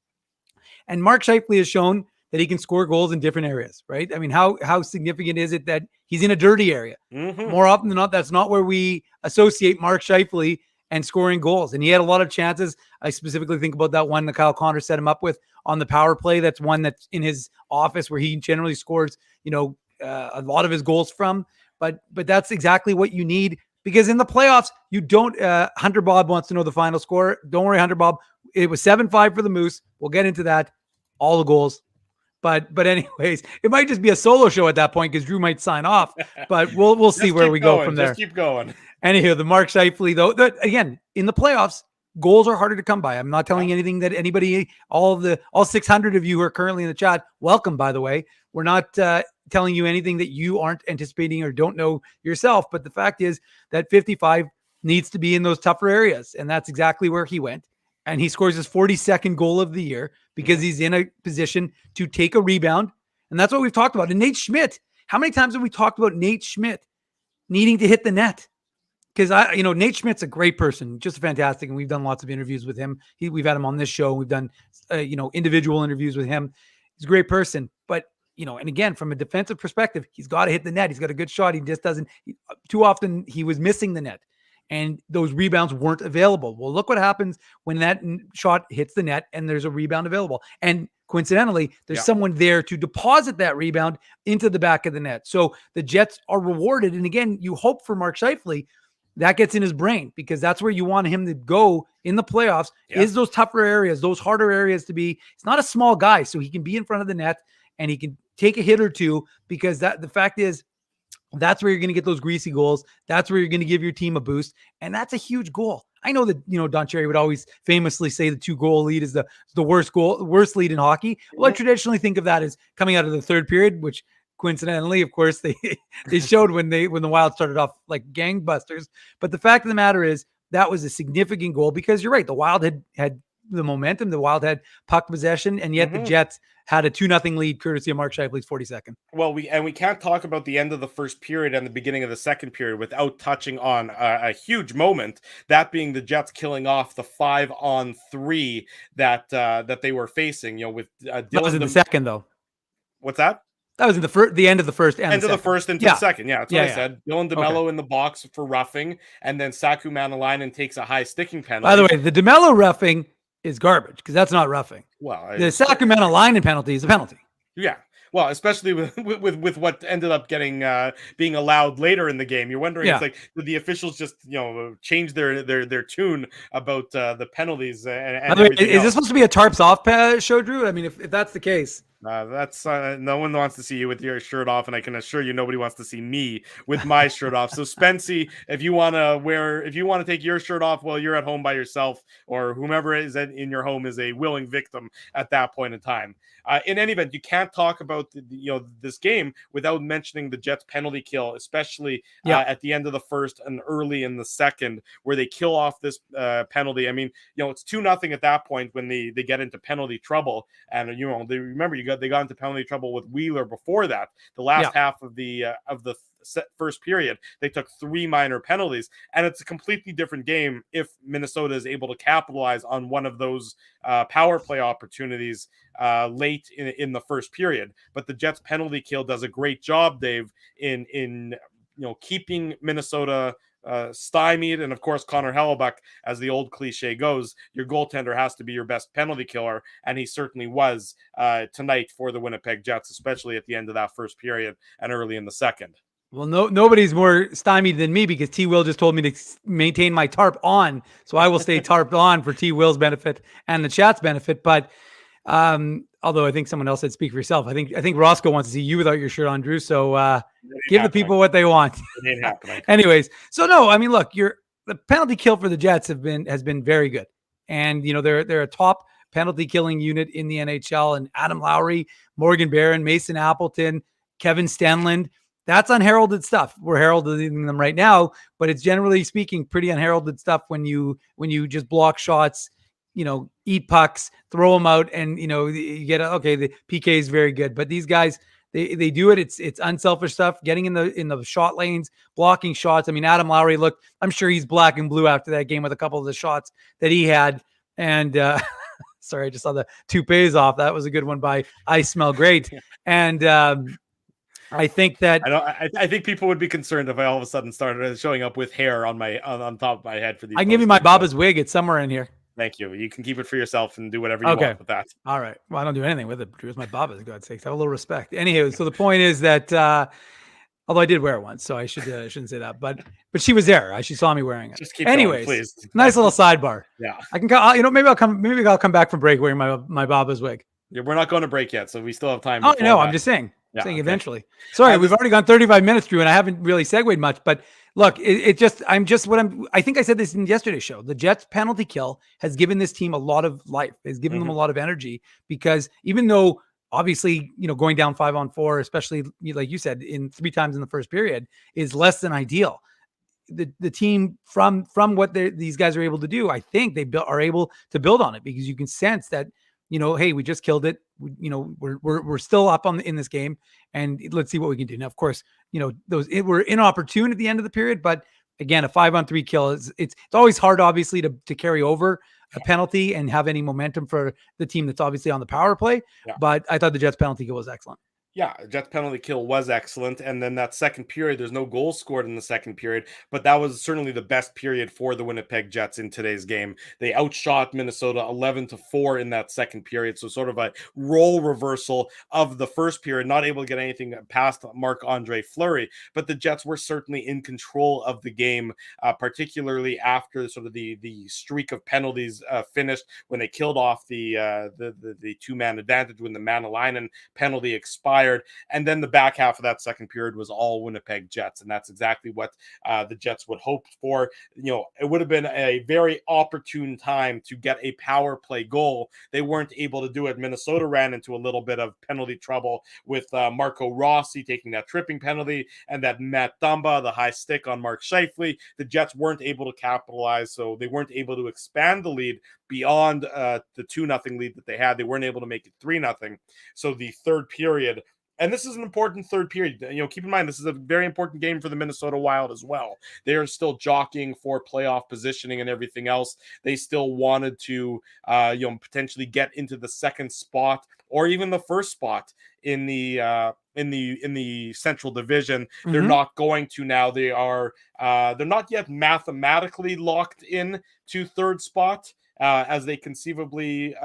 And Mark Scheifele has shown that he can score goals in different areas, right? I mean, how significant is it that he's in a dirty area? More often than not, that's not where we associate Mark Scheifele and scoring goals. And he had a lot of chances. I specifically think about that one that Kyle Connor set him up with on the power play. That's one that's in his office where he generally scores, a lot of his goals from. But that's exactly what you need, because in the playoffs, you don't. Hunter Bob wants to know the final score. Don't worry, Hunter Bob. It was 7-5 for the Moose. We'll get into that. All the goals. But anyways, it might just be a solo show at that point because Drew might sign off. But we'll see where we go from there. Just keep going. Anyhow, the Mark Scheifele, though, again, in the playoffs, goals are harder to come by. I'm not telling anything that anybody, all 600 of you who are currently in the chat, welcome, by the way. We're not telling you anything that you aren't anticipating or don't know yourself. But the fact is that 55 needs to be in those tougher areas. And that's exactly where he went. And he scores his 42nd goal of the year because he's in a position to take a rebound. And that's what we've talked about. And Nate Schmidt, how many times have we talked about Nate Schmidt needing to hit the net? Because Nate Schmidt's a great person, just fantastic. And we've done lots of interviews with him. We've had him on this show. We've done, individual interviews with him. He's a great person. But, and again, from a defensive perspective, he's got to hit the net. He's got a good shot. He just doesn't. Too often he was missing the net. And those rebounds weren't available. Well, look what happens when that shot hits the net and there's a rebound available. And coincidentally, there's someone there to deposit that rebound into the back of the net. So the Jets are rewarded. And again, you hope for Mark Scheifele that gets in his brain, because that's where you want him to go in the playoffs, is those tougher areas, those harder areas to be. He's not a small guy, so he can be in front of the net and he can take a hit or two, because the fact is, that's where you're going to get those greasy goals. That's where you're going to give your team a boost. And that's a huge goal. I know that, Don Cherry would always famously say the 2-goal lead is the worst lead in hockey. Well, I traditionally think of that as coming out of the third period, which coincidentally, of course, they showed when the Wild started off like gangbusters. But the fact of the matter is that was a significant goal, because you're right. The Wild had the momentum. The Wild had puck possession, and yet the Jets had a 2-0 lead courtesy of Mark Scheifele's 42nd. Well, we can't talk about the end of the first period and the beginning of the second period without touching on a huge moment, that being the Jets killing off the 5-on-3 that they were facing. With Dylan. That was in the second, though. What's that? That was in the end of the first and end of the first into the second. Yeah, that's what I said. Dylan DeMello in the box for roughing, and then Saku Manalainen takes a high sticking penalty. By the way, the DeMello roughing is garbage, because that's not roughing. Well, the Sacramento line penalty is a penalty. Yeah. Well, especially with what ended up getting being allowed later in the game. You're wondering, it's like, did the officials just change their tune about the penalties and by the way, is this supposed to be a tarps off show, Drew? I mean, if that's the case. That's no one wants to see you with your shirt off, and I can assure you nobody wants to see me with my shirt off. So Spency, if you want to take your shirt off while you're at home by yourself, or whomever is in your home is a willing victim at that point in time. In any event, you can't talk about this game without mentioning the Jets penalty kill, especially at the end of the first and early in the second, where they kill off this penalty. I mean, it's 2-0 at that point when they get into penalty trouble, and they got into penalty trouble with Wheeler before that. The last half of the first period, they took 3 minor penalties, and it's a completely different game if Minnesota is able to capitalize on one of those power play opportunities late in the first period. But the Jets penalty kill does a great job, Dave, in keeping Minnesota stymied. And of course, Connor Hellebuck, as the old cliche goes, your goaltender has to be your best penalty killer, and he certainly was tonight for the Winnipeg Jets, especially at the end of that first period and early in the second. Well, nobody's more stymied than me, because T. Will just told me to maintain my tarp on, so I will stay tarped on for T. Will's benefit and the chat's benefit. But although I think someone else said speak for yourself, I think Roscoe wants to see you without your shirt on, Drew. So give the people what they want. It ain't happening. Anyways, so no, I mean, look, the penalty kill for the Jets has been very good, and they're a top penalty killing unit in the NHL. And Adam Lowry, Morgan Barron, Mason Appleton, Kevin Stenlund. That's unheralded stuff. We're heralding them right now, but it's generally speaking pretty unheralded stuff when you just block shots, eat pucks, throw them out, and you get the PK is very good. But these guys, they do it. It's unselfish stuff. Getting in the shot lanes, blocking shots. I mean, Adam Lowry, look, I'm sure he's black and blue after that game with a couple of the shots that he had, and Sorry, I just saw the toupees off. That was a good one by I Smell Great. And I think that I think people would be concerned if I all of a sudden started showing up with hair on top of my head for these. I can give you my Baba's wig. It's somewhere in here. Thank you. You can keep it for yourself and do whatever you want with that. All right. Well, I don't do anything with it. It's my Baba's, God's sakes. Have a little respect. Anywho, so the point is that although I did wear it once, so I shouldn't say that. But she was there. She saw me wearing it. Just keep Anyways, going, please. Nice little sidebar. Yeah. I can maybe I'll come back from break wearing my Baba's wig. Yeah, we're not going to break yet, so we still have time. Oh no, I'm just saying. Yeah, okay. Eventually. Sorry, we've already gone 35 minutes, Drew, and I haven't really segued much. But look, I think I said this in yesterday's show. The Jets penalty kill has given this team a lot of life. Has given them a lot of energy, because even though obviously, going down 5-on-4, especially like you said, in 3 times in the first period, is less than ideal. The team from what these guys are able to do, I think they are able to build on it, because you can sense that, hey, we just killed it. We're still up in this game, and let's see what we can do. Now, of course, were inopportune at the end of the period, but again, a 5-on-3 kill it's always hard, obviously, to carry over a penalty and have any momentum for the team that's obviously on the power play. Yeah. But I thought the Jets penalty kill was excellent. Yeah, Jets penalty kill was excellent. And then that second period, there's no goals scored in the second period, but that was certainly the best period for the Winnipeg Jets in today's game. They outshot Minnesota 11-4 in that second period. So sort of a role reversal of the first period, not able to get anything past Marc-Andre Fleury, but the Jets were certainly in control of the game, particularly after sort of the streak of penalties finished, when they killed off the two-man advantage, when the Manalainen penalty expired. And then the back half of that second period was all Winnipeg Jets. And that's exactly what the Jets would hope for. It would have been a very opportune time to get a power play goal. They weren't able to do it. Minnesota ran into a little bit of penalty trouble with Marco Rossi taking that tripping penalty, and that Matt Dumba, the high stick on Mark Scheifele. The Jets weren't able to capitalize, so they weren't able to expand the lead beyond the 2-0 lead that they had. They weren't able to make it 3-0. So the third period, and this is an important third period. Keep in mind, this is a very important game for the Minnesota Wild as well. They are still jockeying for playoff positioning and everything else. They still wanted to, potentially get into the second spot or even the first spot in the Central Division. Mm-hmm. They're not going to now. They are. They're not yet mathematically locked in to third spot, as they conceivably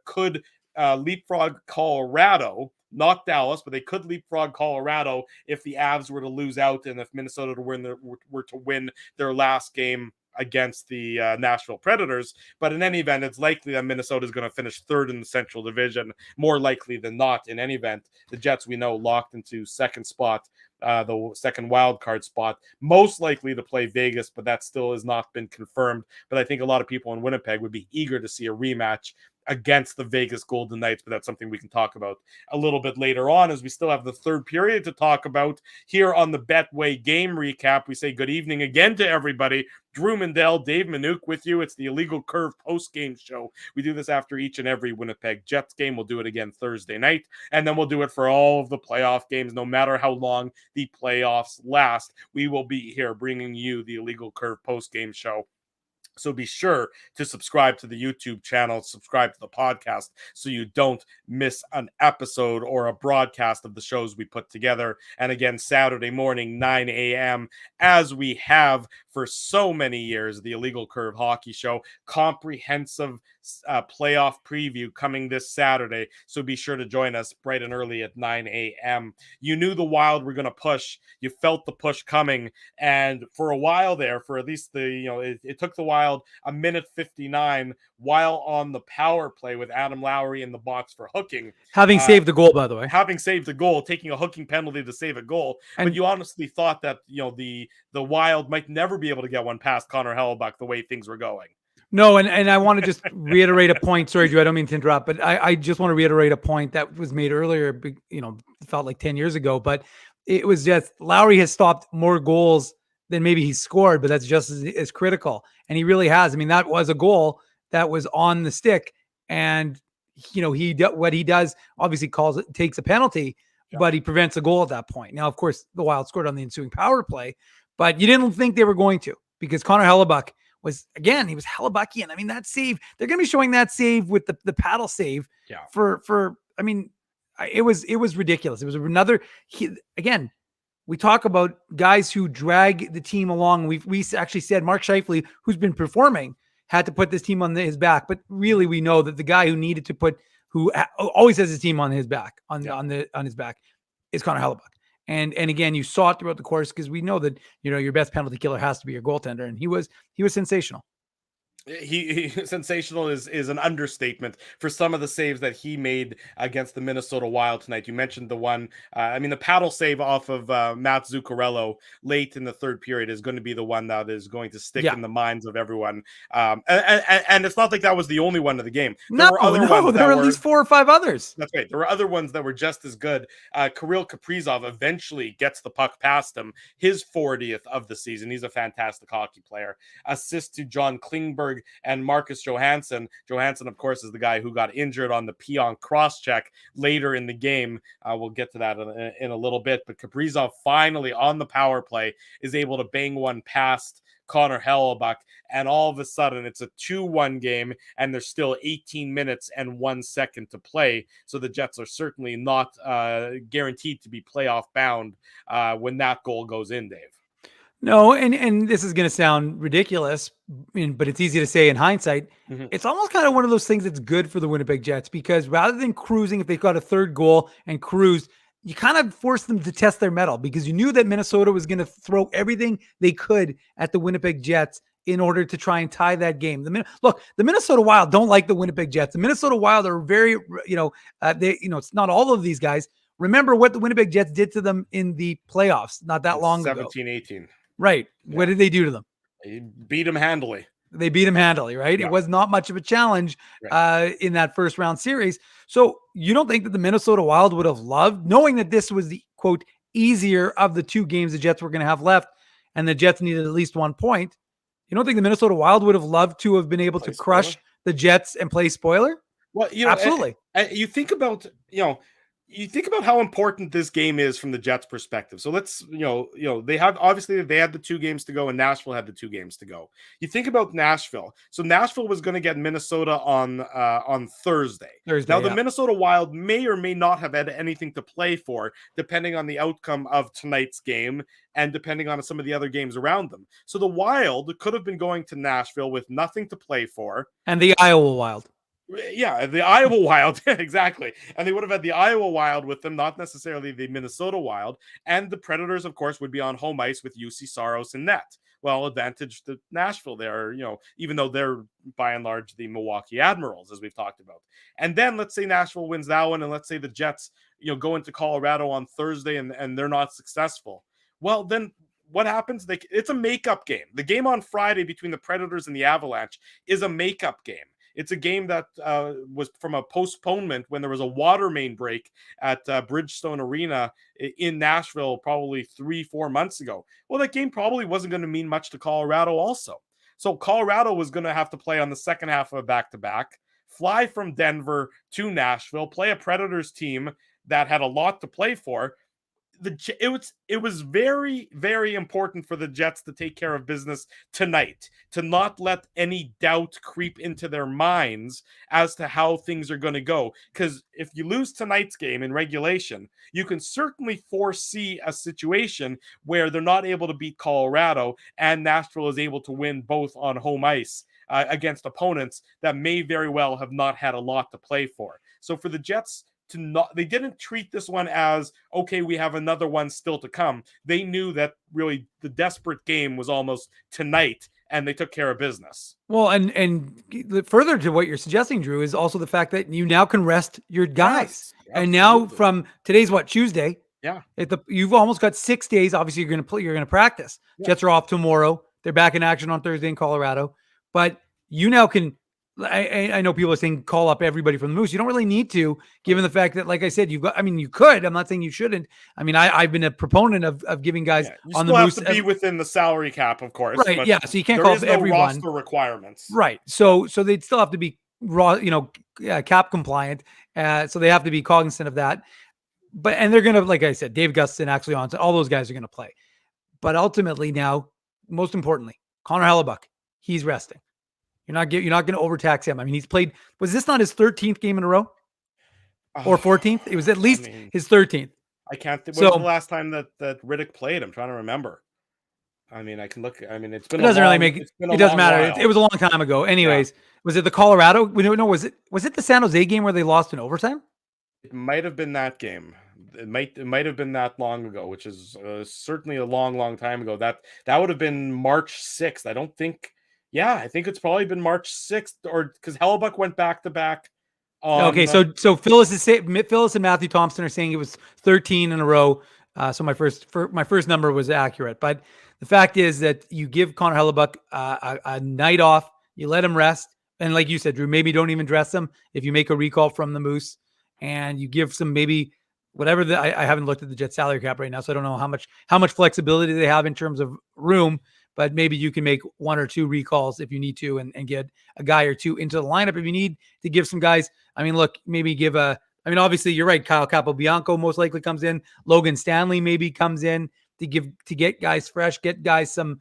could leapfrog Colorado. Not Dallas, but they could leapfrog Colorado if the Avs were to lose out and if Minnesota were to win their last game against the Nashville Predators. But in any event, it's likely that Minnesota is going to finish third in the Central Division, more likely than not. In any event, the Jets, we know, locked into second spot, the second wild card spot, most likely to play Vegas, but that still has not been confirmed. But I think a lot of people in Winnipeg would be eager to see a rematch against the Vegas Golden Knights, but that's something we can talk about a little bit later on, as we still have the third period to talk about here on the Betway game recap. We say good evening again to everybody. Drew Mandel, Dave Manouk with you. It's the Illegal Curve post-game show. We do this after each and every Winnipeg Jets game. We'll do it again Thursday night, and then we'll do it for all of the playoff games, no matter how long the playoffs last. We will be here bringing you the Illegal Curve post-game show. So be sure to subscribe to the YouTube channel, subscribe to the podcast, so you don't miss an episode or a broadcast of the shows we put together. And again, Saturday morning, 9 a.m., as we have for so many years, the Illegal Curve Hockey Show, comprehensive playoff preview coming this Saturday. So be sure to join us bright and early at 9 a.m. You knew the Wild were going to push. You felt the push coming. And for a while there, for at least it took the Wild a minute 59 while on the power play with Adam Lowry in the box for hooking. Having saved the goal, by the way. Having saved the goal, taking a hooking penalty to save a goal. But you honestly thought that, the Wild might never be able to get one past Connor Hellebuck the way things were going. No, and I want to just reiterate a point. Sorry, Drew, I don't mean to interrupt, but I just want to reiterate a point that was made earlier, felt like 10 years ago, but it was just Lowry has stopped more goals than maybe he scored, but that's just as critical. And he really has. I mean, that was a goal that was on the stick, and what he does obviously takes a penalty, but he prevents a goal at that point. Now, of course, the Wild scored on the ensuing power play, but you didn't think they were going to, because Connor Hellebuck was, again, he was Hellebuckian. I mean, that save, they're going to be showing that save with the paddle save I mean, it was ridiculous. It was another, again, we talk about guys who drag the team along. We actually said Mark Scheifele, who's been performing, had to put this team on his back. But really, we know that the guy who needed to who always has his team on his back, on his back, is Connor Hellebuck. And again, you saw it throughout the course, because we know that, your best penalty killer has to be your goaltender, and he was sensational. He sensational is an understatement for some of the saves that he made against the Minnesota Wild tonight. You mentioned the one, the paddle save off of Matt Zuccarello late in the third period is going to be the one that is going to stick in the minds of everyone. And it's not like that was the only one of the game. There were at least 4 or 5 others. That's right. There were other ones that were just as good. Kirill Kaprizov eventually gets the puck past him, his 40th of the season. He's a fantastic hockey player. Assist to John Klingberg and Marcus Johansson. Johansson, of course, is the guy who got injured on the Pion cross-check later in the game. We'll get to that in a little bit. But Kaprizov finally, on the power play, is able to bang one past Connor Hellebuck, and all of a sudden it's a 2-1 game, and there's still 18 minutes and 1 second to play. So the Jets are certainly not guaranteed to be playoff bound when that goal goes in, Dave. No, and this is going to sound ridiculous, but it's easy to say in hindsight. Mm-hmm. It's almost kind of one of those things that's good for the Winnipeg Jets, because rather than cruising, if they've got a third goal and cruised, you kind of forced them to test their mettle, because you knew that Minnesota was going to throw everything they could at the Winnipeg Jets in order to try and tie that game. The Minnesota Wild don't like the Winnipeg Jets. The Minnesota Wild are very, it's not all of these guys. Remember what the Winnipeg Jets did to them in the playoffs not that long ago. 17-18. Right. Yeah. What did they do to them? They beat them handily. Right? Yeah. It was not much of a challenge in that first round series. So you don't think that the Minnesota Wild would have loved, knowing that this was the, quote, easier of the 2 games the Jets were going to have left, and the Jets needed at least 1 point? You don't think the Minnesota Wild would have loved to have been able to crush the Jets and play spoiler? Well, absolutely. And you think about, how important this game is from the Jets' perspective. So let's, they had the 2 games to go, and Nashville had the 2 games to go. You think about Nashville. So Nashville was going to get Minnesota on Thursday. Now, the Minnesota Wild may or may not have had anything to play for, depending on the outcome of tonight's game and depending on some of the other games around them. So the Wild could have been going to Nashville with nothing to play for. And the Iowa Wild. Yeah, the Iowa Wild, exactly. And they would have had the Iowa Wild with them, not necessarily the Minnesota Wild. And the Predators, of course, would be on home ice with UC Saros in net. Well, advantage to Nashville there, even though they're by and large the Milwaukee Admirals, as we've talked about. And then let's say Nashville wins that one, and let's say the Jets, go into Colorado on Thursday and they're not successful. Well, then what happens? It's a makeup game. The game on Friday between the Predators and the Avalanche is a makeup game. It's a game that was from a postponement when there was a water main break at Bridgestone Arena in Nashville probably 3-4 months ago. Well, that game probably wasn't going to mean much to Colorado also. So Colorado was going to have to play on the second half of a back-to-back, fly from Denver to Nashville, play a Predators team that had a lot to play for. It was very, very important for the Jets to take care of business tonight, to not let any doubt creep into their minds as to how things are going to go. Because if you lose tonight's game in regulation, you can certainly foresee a situation where they're not able to beat Colorado and Nashville is able to win both on home ice against opponents that may very well have not had a lot to play for. So for the Jets, they didn't treat this one as, okay, we have another one still to come. They knew that really the desperate game was almost tonight, and they took care of business. Well, and further to what you're suggesting, Drew, is also the fact that you now can rest your guys. Yes, and now from today's Tuesday? Yeah. You've almost got 6 days. Obviously, you're going to practice. Yeah. Jets are off tomorrow. They're back in action on Thursday in Colorado. But you now can, I know people are saying call up everybody from the Moose. You don't really need to, given the fact that, like I said, you could. I'm not saying you shouldn't. I've been a proponent of giving guys on the Moose. You still have to be within the salary cap, of course. Right, yeah. So you can't call up everyone. There is no roster requirements. Right. So they'd still have to be cap compliant. So they have to be cognizant of that. And they're going to, like I said, Dave Gustafson, actually all those guys are going to play. But ultimately now, most importantly, Connor Hellebuck. he's resting. You're not going to overtax him. I mean, he's played. Was this not his 13th game in a row or 14th? It was at least his 13th. I can't. When So, was the last time that Riddick played? I'm trying to remember. I mean, I can look. I mean, it's been. It doesn't really make it. It doesn't matter. It was a long time ago. Anyways, was it the Colorado? We don't know. Was it the San Jose game where they lost in overtime? It might have been that game. It might have been that long ago, which is certainly a long time ago. That would have been March 6th. I don't think. Yeah, I think it's probably been March 6th, or because Hellebuck went back to back. Okay, so Phyllis and Matthew Thompson are saying it was 13 in a row. So my first number was accurate, but the fact is that you give Connor Hellebuck a night off, you let him rest, and like you said, Drew, maybe don't even dress him if you make a recall from the Moose, and you give some maybe whatever I haven't looked at the Jets salary cap right now, so I don't know how much flexibility they have in terms of room. But maybe you can make 1 or 2 recalls if you need to and get a guy or two into the lineup if you need to give some guys. I mean, look, maybe obviously you're right. Kyle Capobianco most likely comes in. Logan Stanley maybe comes in to get guys fresh, get guys some,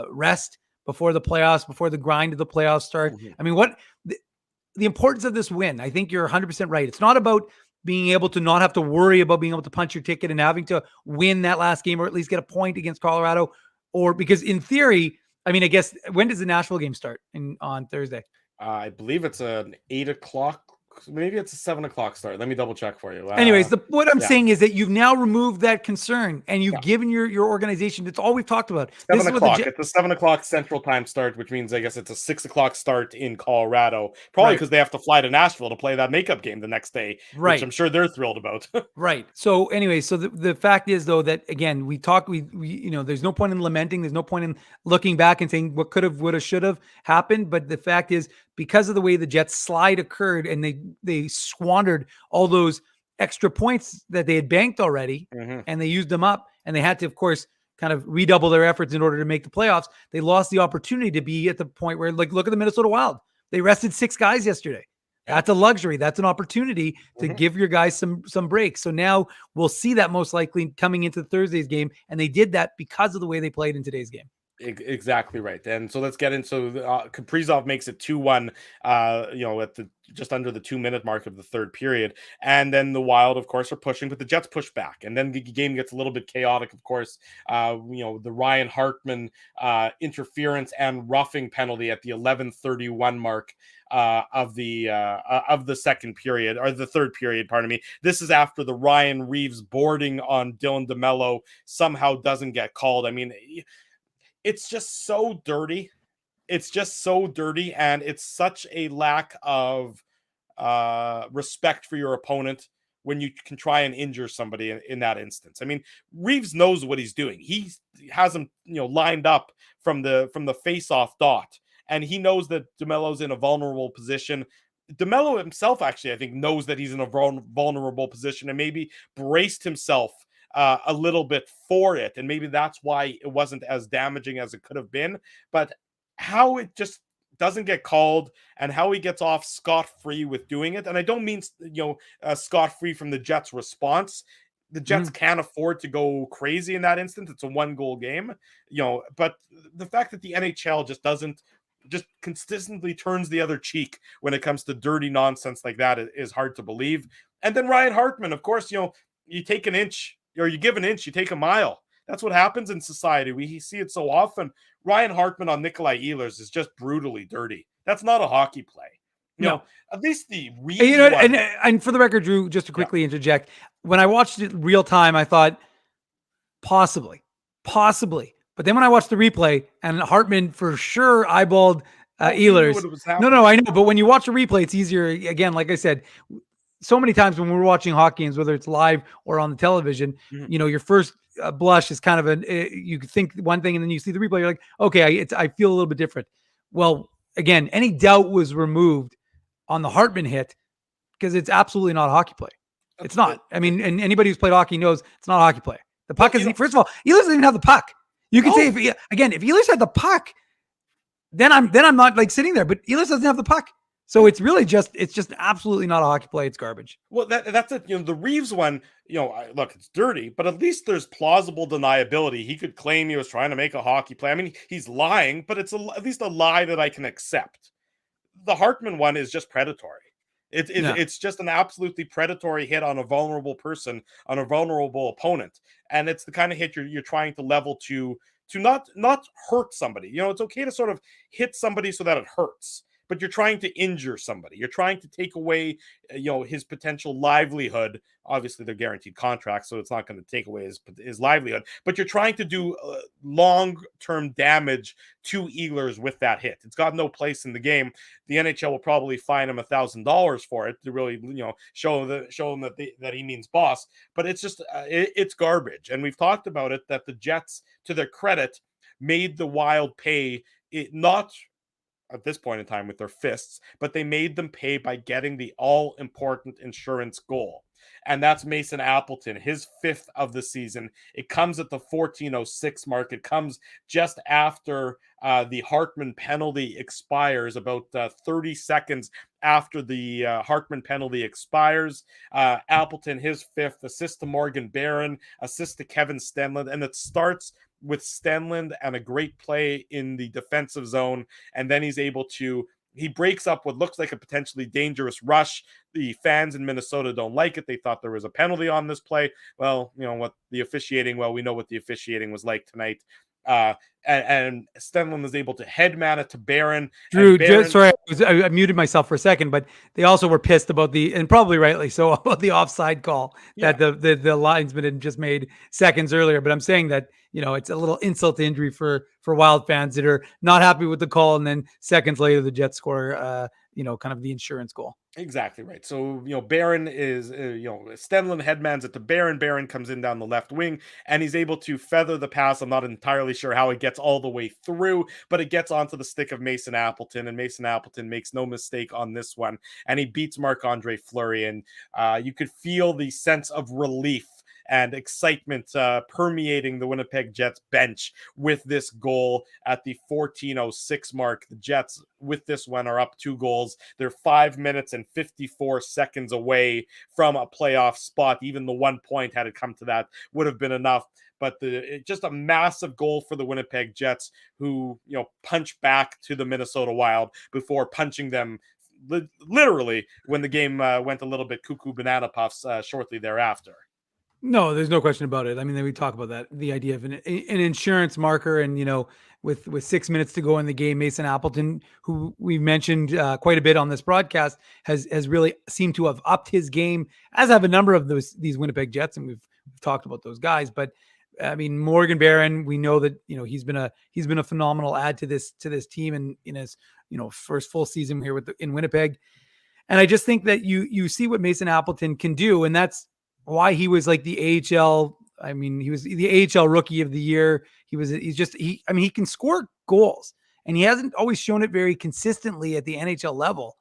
rest before the playoffs, before the grind of the playoffs start. Mm-hmm. I mean, the importance of this win, I think you're 100% right. It's not about being able to not have to worry about being able to punch your ticket and having to win that last game or at least get a point against Colorado. Or because in theory, I mean, I guess, when does the Nashville game start on Thursday? I believe it's an 8 o'clock. Maybe it's a 7 o'clock start. Let me double check for you. Anyways, what I'm saying is that you've now removed that concern and you've given your organization. It's all we've talked about. 7 o'clock. It's a 7 o'clock Central Time start, which means I guess it's a 6 o'clock start in Colorado. Probably because they have to fly to Nashville to play that makeup game the next day, which I'm sure they're thrilled about. Right. So anyway, so the fact is though that again we there's no point in lamenting. There's no point in looking back and saying what could have, would have, should have happened. But the fact is, because of the way the Jets slide occurred and they squandered all those extra points that they had banked already, and they used them up, and they had to, of course, kind of redouble their efforts in order to make the playoffs. They lost the opportunity to be at the point where, like, look at the Minnesota Wild. They rested 6 guys yesterday. That's a luxury. That's an opportunity to give your guys some breaks. So now we'll see that most likely coming into Thursday's game, and they did that because of the way they played in today's game. Exactly right. And so let's get into Kaprizov makes it 2-1, at just under the 2-minute mark of the third period. And then the Wild, of course, are pushing, but the Jets push back. And then the game gets a little bit chaotic, of course. The Ryan Hartman interference and roughing penalty at the 11:31 mark of the second period, or the third period, pardon me. This is after the Ryan Reeves boarding on Dylan DeMello somehow doesn't get called. I mean, it's just so dirty. It's just so dirty, and it's such a lack of respect for your opponent when you can try and injure somebody in that instance. I mean, Reeves knows what he's doing. He has him, lined up from the face-off dot, and he knows that DeMello's in a vulnerable position. DeMello himself, actually, I think, knows that he's in a vulnerable position and maybe braced himself a little bit for it, and maybe that's why it wasn't as damaging as it could have been. But how it just doesn't get called, and how he gets off scot-free with doing it, and I don't mean scot-free from the Jets' response. The Jets can't afford to go crazy in that instance. It's a 1-goal game, but the fact that the NHL just consistently turns the other cheek when it comes to dirty nonsense like that is hard to believe. And then Ryan Hartman, of course, you take an inch, or you give an inch, you take a mile. That's what happens in society. We see it so often. Ryan Hartman on Nikolai Ehlers is just brutally dirty. That's not a hockey play. No. At least the and for the record, Drew, just to quickly interject, when I watched it real time, I thought possibly. But then when I watched the replay, and Hartman for sure eyeballed Ehlers. No, I know. But when you watch a replay, it's easier. Again, like I said, so many times when we're watching hockey games, whether it's live or on the television, your first blush is kind of you think one thing and then you see the replay, you're like, okay, I feel a little bit different. Well, again, any doubt was removed on the Hartman hit because it's absolutely not a hockey play. It's not. I mean, and anybody who's played hockey knows it's not a hockey play. The puck is, first of all, Ehlers doesn't even have the puck. You can say, if Ehlers had the puck, then I'm not like sitting there, but Ehlers doesn't have the puck. So it's really just absolutely not a hockey play. It's garbage. Well, that's it. The Reeves one, look, it's dirty, but at least there's plausible deniability. He could claim he was trying to make a hockey play. I mean, he's lying, but it's at least a lie that I can accept. The Hartman one is just predatory. It's just an absolutely predatory hit on a vulnerable person, on a vulnerable opponent, and it's the kind of hit you're trying to level to not hurt somebody. It's okay to sort of hit somebody so that it hurts, but you're trying to injure somebody. You're trying to take away, his potential livelihood. Obviously, they're guaranteed contracts, so it's not going to take away his livelihood. But you're trying to do long-term damage to Ehlers with that hit. It's got no place in the game. The NHL will probably fine him $1,000 for it to really, show him that he means boss. But it's just it's garbage. And we've talked about it, that the Jets, to their credit, made the Wild pay it not at this point in time with their fists, but they made them pay by getting the all-important insurance goal. And that's Mason Appleton, his 5th of the season. It comes at the 14:06 mark. It comes just after the Hartman penalty expires, about 30 seconds after the Hartman penalty expires. Appleton, his 5th, assist to Morgan Barron, assist to Kevin Stenlund, and it starts with Stenlund and a great play in the defensive zone. And then he breaks up what looks like a potentially dangerous rush. The fans in Minnesota don't like it. They thought there was a penalty on this play. Well, we know what the officiating was like tonight. And Stenlund was able to headman it to Barron. Drew, I muted myself for a second, but they also were pissed about and probably rightly so, about the offside call that the linesman had just made seconds earlier. But I'm saying that, it's a little insult to injury for Wild fans that are not happy with the call. And then seconds later, the Jets score, kind of the insurance goal. Exactly right. So, Barron is, Stenlund headmans it to Barron. Barron comes in down the left wing, and he's able to feather the pass. I'm not entirely sure how it gets all the way through, but it gets onto the stick of Mason Appleton, and Mason Appleton makes no mistake on this one, and he beats Marc-Andre Fleury, and you could feel the sense of relief and excitement permeating the Winnipeg Jets bench with this goal at the 14:06 mark. The Jets, with this one, are up 2 goals. They're 5 minutes and 54 seconds away from a playoff spot. Even the 1 point, had it come to that, would have been enough. But just a massive goal for the Winnipeg Jets, who, punch back to the Minnesota Wild before punching them literally when the game went a little bit cuckoo banana puffs shortly thereafter. No, there's no question about it. I mean, we talk about that, the idea of an insurance marker, and with 6 minutes to go in the game, Mason Appleton, who we've mentioned quite a bit on this broadcast, has really seemed to have upped his game, as have a number of these Winnipeg Jets, and we've talked about those guys. But I mean, Morgan Barron, we know that he's been a phenomenal add to this team in his first full season here in Winnipeg, and I just think that you see what Mason Appleton can do, and that's why he was like the AHL. I mean, he was the AHL Rookie of the Year. He can score goals, and he hasn't always shown it very consistently at the NHL level,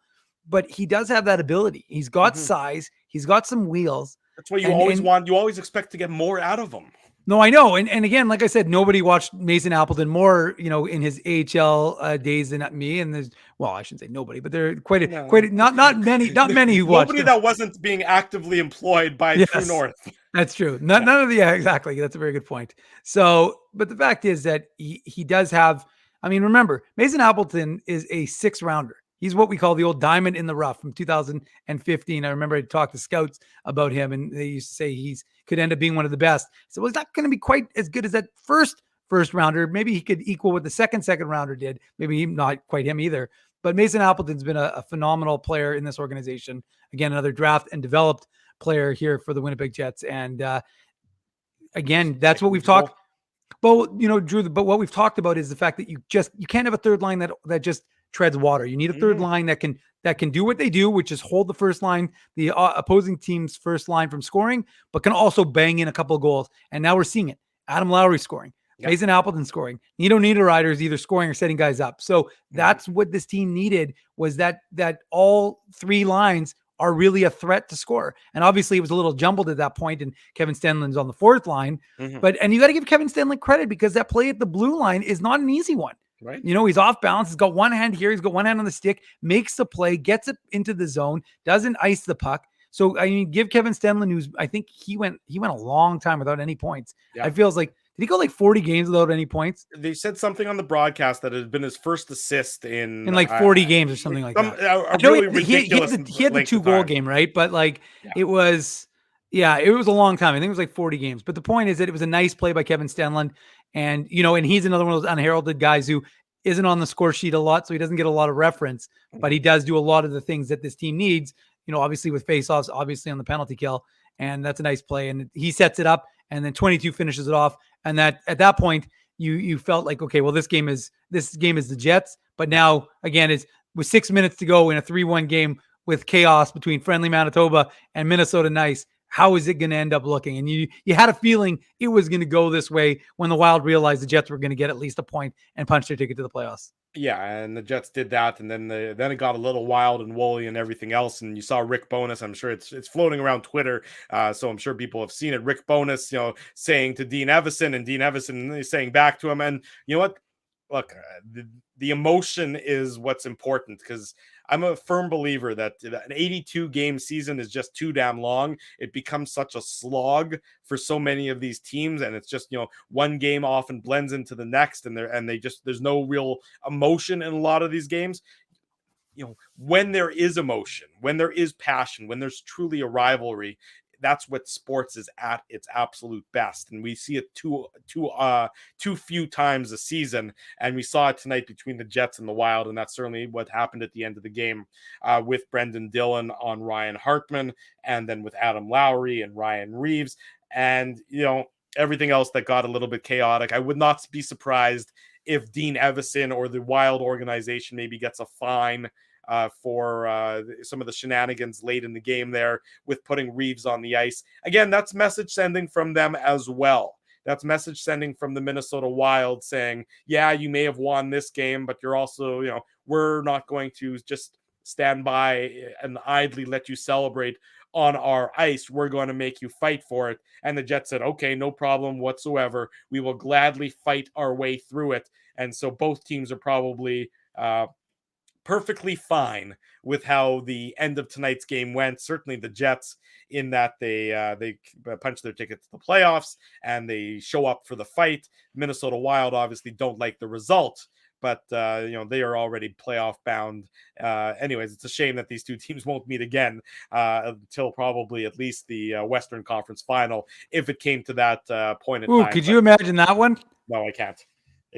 but he does have that ability. He's got size. He's got some wheels. That's what you always expect to get more out of him. No, I know. And again, like I said, nobody watched Mason Appleton more, in his AHL days than me. And I shouldn't say nobody, but there are not many who watched. Nobody that wasn't being actively employed by True North. That's true. None of exactly. That's a very good point. So, but the fact is that he does have, remember, Mason Appleton is a 6th rounder. He's what we call the old diamond in the rough from 2015. I remember I talked to scouts about him, and they used to say he's could end up being one of the best. So he's not going to be quite as good as that first rounder. Maybe he could equal what the second rounder did. Maybe not quite him either. But Mason Appleton's been a phenomenal player in this organization. Again, another draft and developed player here for the Winnipeg Jets. And again, that's what we've talked. But Drew. But what we've talked about is the fact that you can't have a third line that just treads water. You need a third line that can do what they do, which is hold the first line, the opposing team's first line, from scoring, but can also bang in a couple of goals. And now we're seeing it. Adam Lowry scoring, Mason Appleton scoring. Nito Niederreiter is either scoring or setting guys up. So that's what this team needed, was that all 3 lines are really a threat to score. And obviously it was a little jumbled at that point, and Kevin Stenlund's on the 4th line. And you got to give Kevin Stenlund credit, because that play at the blue line is not an easy one. Right. You know, he's off balance. He's got one hand here. He's got one hand on the stick, makes the play, gets it into the zone, doesn't ice the puck. So, I mean, give Kevin Stenlund, who's, I think he went a long time without any points. Yeah. I feels like, did he go like 40 games without any points? They said something on the broadcast that it had been his first assist in like 40 games or something like that. A really ridiculous he had the 2-goal game, right? But like it was a long time. I think it was like 40 games. But the point is that it was a nice play by Kevin Stenlund. And, you know, and he's another one of those unheralded guys who isn't on the score sheet a lot, so he doesn't get a lot of reference, but he does do a lot of the things that this team needs, you know, obviously with faceoffs, obviously on the penalty kill. And that's a nice play. And he sets it up, and then 22 finishes it off. And that at that point, you felt like, okay, well, this game is the Jets. But now, again, it's with 6 minutes to go in a 3-1 game with chaos between friendly Manitoba and Minnesota Nice. How is it going to end up looking? And you had a feeling it was going to go this way when the Wild realized the Jets were going to get at least a point and punch their ticket to the playoffs. Yeah, and the Jets did that, and then it got a little wild and woolly and everything else. And you saw Rick Bowness. I'm sure it's floating around Twitter, so I'm sure people have seen it. Rick Bowness, you know, saying to Dean Evison, and Dean Evison saying back to him. And you know what? Look, the emotion is what's important, because I'm a firm believer that an 82 game season is just too damn long. It becomes such a slog for so many of these teams, and it's just, you know, one game often blends into the next, and there's no real emotion in a lot of these games. You know, when there is emotion, when there is passion, when there's truly a rivalry, that's what sports is at its absolute best. And we see it too few times a season. And we saw it tonight between the Jets and the Wild. And that's certainly what happened at the end of the game with Brendan Dillon on Ryan Hartman, and then with Adam Lowry and Ryan Reeves. And, you know, everything else that got a little bit chaotic. I would not be surprised if Dean Evison or the Wild organization maybe gets a fine for some of the shenanigans late in the game there with putting Reeves on the ice. Again, that's message sending from them as well. That's message sending from the Minnesota Wild saying, yeah, you may have won this game, but you're also, you know, we're not going to just stand by and idly let you celebrate on our ice. We're going to make you fight for it. And the Jets said, okay, no problem whatsoever. We will gladly fight our way through it. And so both teams are probably perfectly fine with how the end of tonight's game went. Certainly the Jets, in that they punch their ticket to the playoffs and they show up for the fight. Minnesota Wild obviously don't like the result, but you know, they are already playoff bound. Anyways, it's a shame that these two teams won't meet again until probably at least the Western Conference Final, if it came to that point in time. Could you imagine that one? No, I can't.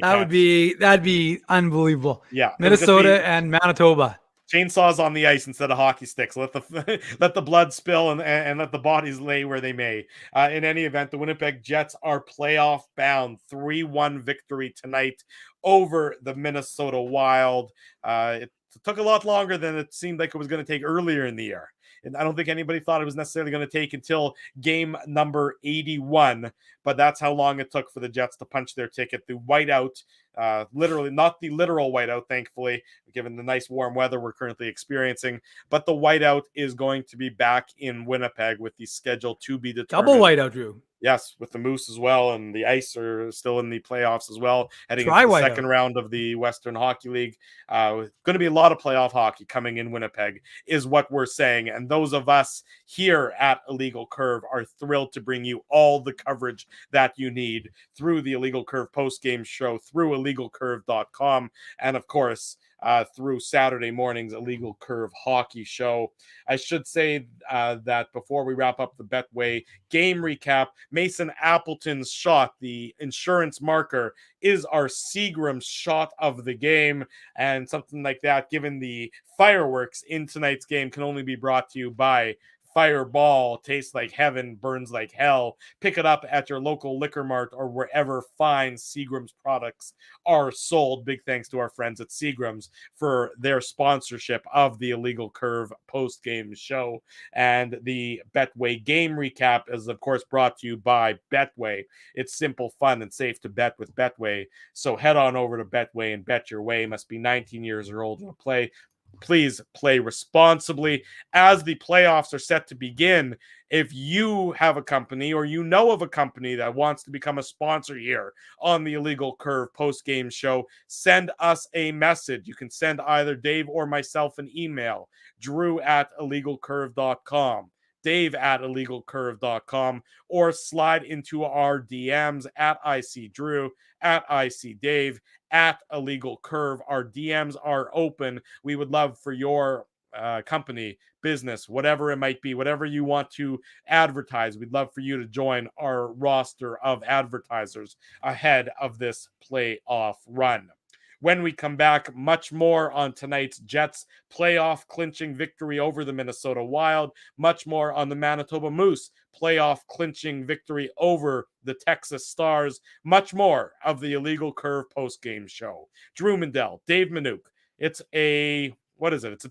That'd be unbelievable. Yeah, Minnesota and Manitoba. Chainsaws on the ice instead of hockey sticks. Let the blood spill and let the bodies lay where they may. In any event, the Winnipeg Jets are playoff bound. 3-1 victory tonight over the Minnesota Wild. It took a lot longer than it seemed like it was going to take earlier in the year. And I don't think anybody thought it was necessarily going to take until game number 81, but that's how long it took for the Jets to punch their ticket. The whiteout, literally, not the literal whiteout, thankfully, given the nice warm weather we're currently experiencing, but the whiteout is going to be back in Winnipeg with the schedule to be determined. Double whiteout, Drew. Yes, with the Moose as well, and the Ice are still in the playoffs as well, heading into the second round of the Western Hockey League. Going to be a lot of playoff hockey coming in Winnipeg, is what we're saying. And those of us here at Illegal Curve are thrilled to bring you all the coverage that you need through the Illegal Curve post-game show, through illegalcurve.com, and of course, through Saturday morning's Illegal Curve hockey show. I should say that before we wrap up the Betway game recap, Mason Appleton's shot, the insurance marker, is our Seagram's shot of the game. And something like that, given the fireworks in tonight's game, can only be brought to you by Fireball. Tastes like heaven, burns like hell. Pick it up at your local liquor mart or wherever fine Seagram's products are sold. Big thanks to our friends at Seagram's for their sponsorship of the Illegal Curve post-game show. And the Betway game recap is, of course, brought to you by Betway. It's simple, fun, and safe to bet with Betway. So head on over to Betway and bet your way. Must be 19 years or older to play. Please play responsibly as the playoffs are set to begin. If you have a company or you know of a company that wants to become a sponsor here on the Illegal Curve post-game show, send us a message. You can send either Dave or myself an email, drew@illegalcurve.com, dave@illegalcurve.com, or slide into our DMs at ICDrew, at ICDave, at Illegal Curve. Our DMs are open. We would love for your company, business, whatever it might be, whatever you want to advertise. We'd love for you to join our roster of advertisers ahead of this playoff run. When we come back, much more on tonight's Jets playoff clinching victory over the Minnesota Wild, much more on the Manitoba Moose playoff clinching victory over the Texas Stars, much more of the Illegal Curve post-game show. Drew Mindell, Dave Manouk. It's a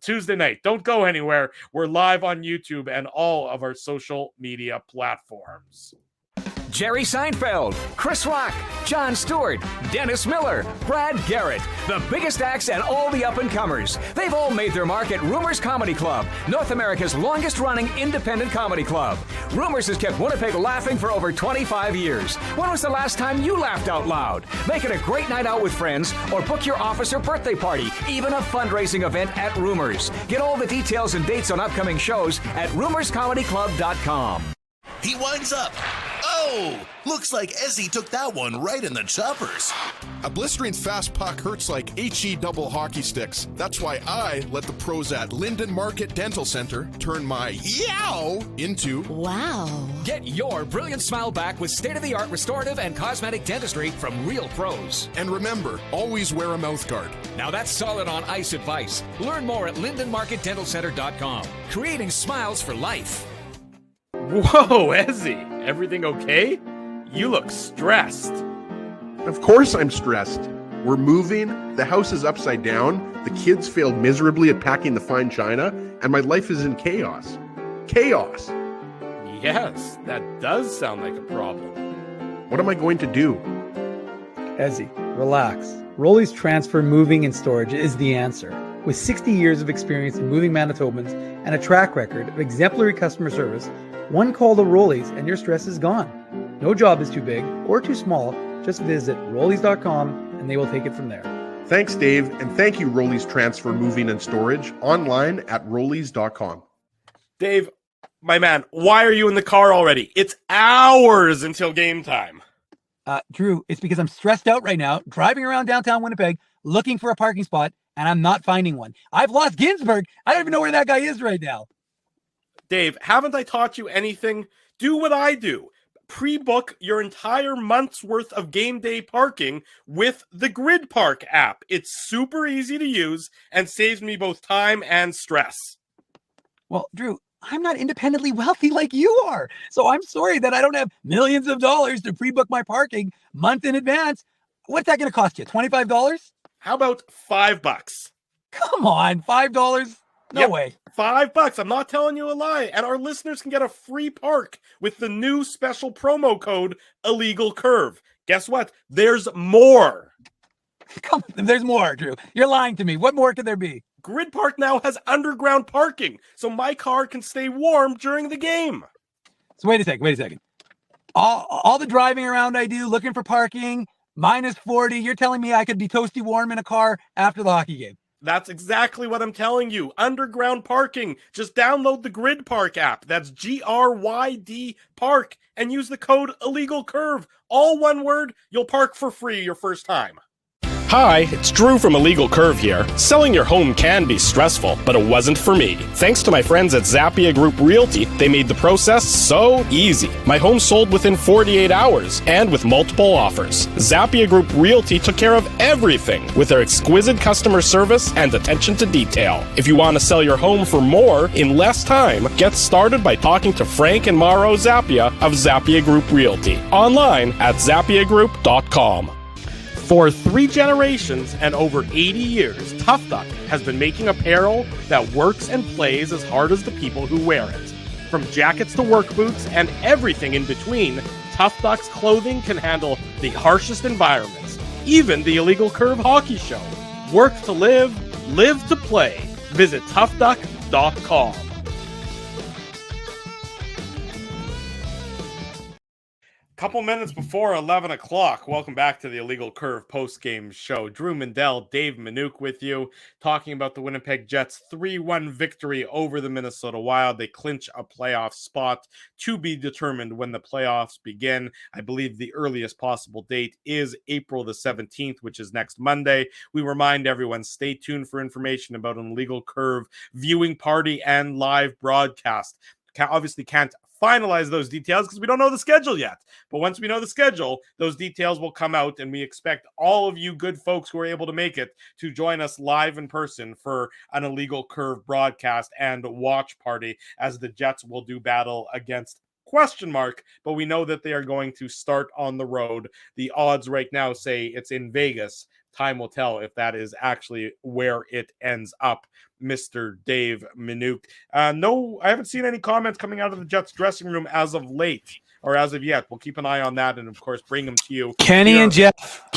Tuesday night. Don't go anywhere. We're live on YouTube and all of our social media platforms. Jerry Seinfeld, Chris Rock, Jon Stewart, Dennis Miller, Brad Garrett, the biggest acts and all the up-and-comers. They've all made their mark at Rumors Comedy Club, North America's longest-running independent comedy club. Rumors has kept Winnipeg laughing for over 25 years. When was the last time you laughed out loud? Make it a great night out with friends or book your office or birthday party, even a fundraising event at Rumors. Get all the details and dates on upcoming shows at rumorscomedyclub.com. He winds up. Oh, looks like Ezzy took that one right in the choppers. A blistering fast puck hurts like HE double hockey sticks. That's why I let the pros at Linden Market Dental Center turn my yow into wow. Get your brilliant smile back with state-of-the-art restorative and cosmetic dentistry from real pros. And remember, always wear a mouth guard. Now that's solid on ice advice. Learn more at lindenmarketdentalcenter.com. Creating smiles for life. Whoa, Ezzy, everything okay? You look stressed. Of course I'm stressed. We're moving, the house is upside down, the kids failed miserably at packing the fine china, and my life is in chaos. Chaos! Yes, that does sound like a problem. What am I going to do? Ezzy, relax. Rolly's Transfer Moving and Storage is the answer. With 60 years of experience in moving Manitobans and a track record of exemplary customer service, one call to Rolly's and your stress is gone. No job is too big or too small. Just visit Rollies.com and they will take it from there. Thanks, Dave, and thank you, Rolly's Transfer Moving and Storage, online at Rollies.com. Dave, my man, why are you in the car already? It's hours until game time. Drew, it's because I'm stressed out right now, driving around downtown Winnipeg, looking for a parking spot, and I'm not finding one. I've lost Ginsburg. I don't even know where that guy is right now. Dave, haven't I taught you anything? Do what I do. Pre-book your entire month's worth of game day parking with the Grid Park app. It's super easy to use and saves me both time and stress. Well, Drew, I'm not independently wealthy like you are. So I'm sorry that I don't have millions of dollars to pre-book my parking month in advance. What's that going to cost you? $25? How about $5? Come on, $5? No way. $5. I'm not telling you a lie. And our listeners can get a free park with the new special promo code Illegal Curve. Guess what? There's more. Come on, there's more, Drew. You're lying to me. What more could there be? Grid Park now has underground parking, so my car can stay warm during the game. So wait a second. All the driving around I do, looking for parking, minus 40. You're telling me I could be toasty warm in a car after the hockey game? That's exactly what I'm telling you. Underground parking. Just download the Grid Park app. That's GRYD Park and use the code Illegal Curve. All one word. You'll park for free your first time. Hi, it's Drew from Illegal Curve here. Selling your home can be stressful, but it wasn't for me. Thanks to my friends at Zappia Group Realty, they made the process so easy. My home sold within 48 hours and with multiple offers. Zappia Group Realty took care of everything with their exquisite customer service and attention to detail. If you want to sell your home for more in less time, get started by talking to Frank and Mauro Zappia of Zappia Group Realty. Online at zappiagroup.com. For 3 generations and over 80 years, Tough Duck has been making apparel that works and plays as hard as the people who wear it. From jackets to work boots and everything in between, Tough Duck's clothing can handle the harshest environments, even the Illegal Curve hockey show. Work to live, live to play. Visit toughduck.com. Couple minutes before 11 o'clock. Welcome back to the Illegal Curve post-game show. Drew Mindell, Dave Manouk with you, talking about the Winnipeg Jets' 3-1 victory over the Minnesota Wild. They clinch a playoff spot to be determined when the playoffs begin. I believe the earliest possible date is April the 17th, which is next Monday. We remind everyone, stay tuned for information about an Illegal Curve viewing party and live broadcast. Obviously can't finalize those details because we don't know the schedule yet. But once we know the schedule, those details will come out, and we expect all of you good folks who are able to make it to join us live in person for an Illegal Curve broadcast and watch party as the Jets will do battle against question mark, but we know that they are going to start on the road. The odds right now say it's in Vegas. Time will tell if that is actually where it ends up, Mr. Dave Manouk. No, I haven't seen any comments coming out of the Jets dressing room as of late or as of yet. We'll keep an eye on that and, of course, bring them to you. Kenny and Jeff.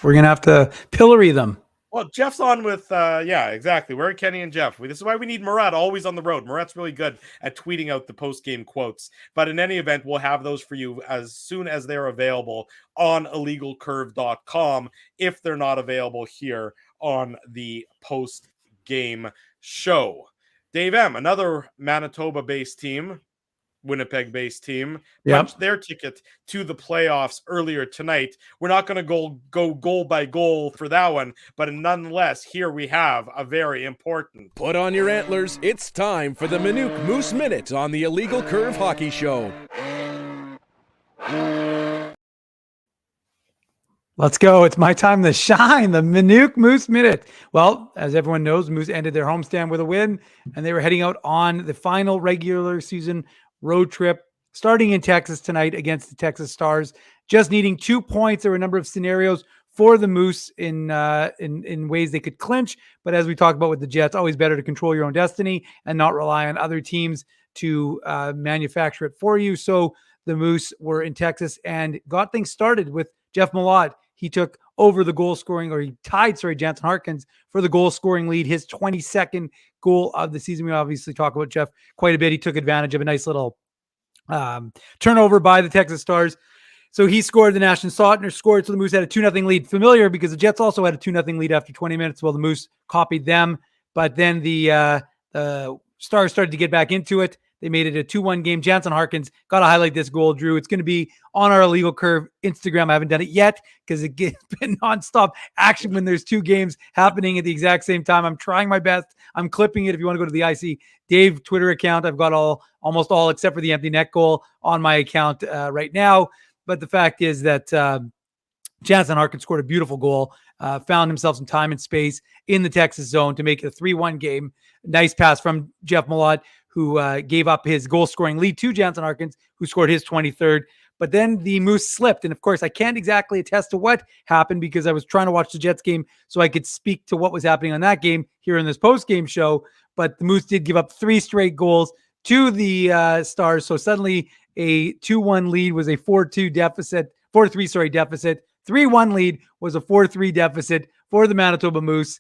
We're going to have to pillory them. Well, Jeff's on with, yeah, exactly. Where are Kenny and Jeff? This is why we need Murat always on the road. Murat's really good at tweeting out the post-game quotes. But in any event, we'll have those for you as soon as they're available on illegalcurve.com if they're not available here on the post-game show. Dave M., another Manitoba-based team, Winnipeg-based team, punched their ticket to the playoffs earlier tonight. We're not going to go goal by goal for that one, but nonetheless, here we have a very important. Put on your antlers. It's time for the Manouk Moose Minute on the Illegal Curve Hockey Show. Let's go. It's my time to shine. The Manouk Moose Minute. Well, as everyone knows, Moose ended their homestand with a win, and they were heading out on the final regular season road trip starting in Texas tonight against the Texas Stars, just needing 2 points. There were a number of scenarios for the Moose in ways they could clinch, but as we talked about with the Jets, always better to control your own destiny and not rely on other teams to manufacture it for you. So the Moose were in Texas and got things started with Jeff Malott. He took over the goal scoring, or he tied, Jansen Harkins for the goal scoring lead, his 22nd goal of the season. We obviously talk about Jeff quite a bit. He took advantage of a nice little turnover by the Texas Stars. So he scored. The Nash and Sautner scored. So the Moose had a 2-0 lead. Familiar because the Jets also had a 2-0 lead after 20 minutes. Well, the Moose copied them, but then the Stars started to get back into it. They made it a 2-1 game. Jansen Harkins, got to highlight this goal, Drew. It's going to be on our Illegal Curve Instagram. I haven't done it yet because it's been nonstop action when there's two games happening at the exact same time. I'm trying my best. I'm clipping it. If you want to go to the IC Dave Twitter account, I've got almost all except for the empty net goal on my account right now. But the fact is that Jansen Harkins scored a beautiful goal, found himself some time and space in the Texas zone to make it a 3-1 game. Nice pass from Jeff Malott, who gave up his goal-scoring lead to Jansen Harkins, who scored his 23rd. But then the Moose slipped. And, of course, I can't exactly attest to what happened because I was trying to watch the Jets game so I could speak to what was happening on that game here in this post-game show. But the Moose did give up 3 straight goals to the Stars. So suddenly a 2-1 lead was a 4-2 deficit, 4-3 deficit. 3-1 lead was a 4-3 deficit for the Manitoba Moose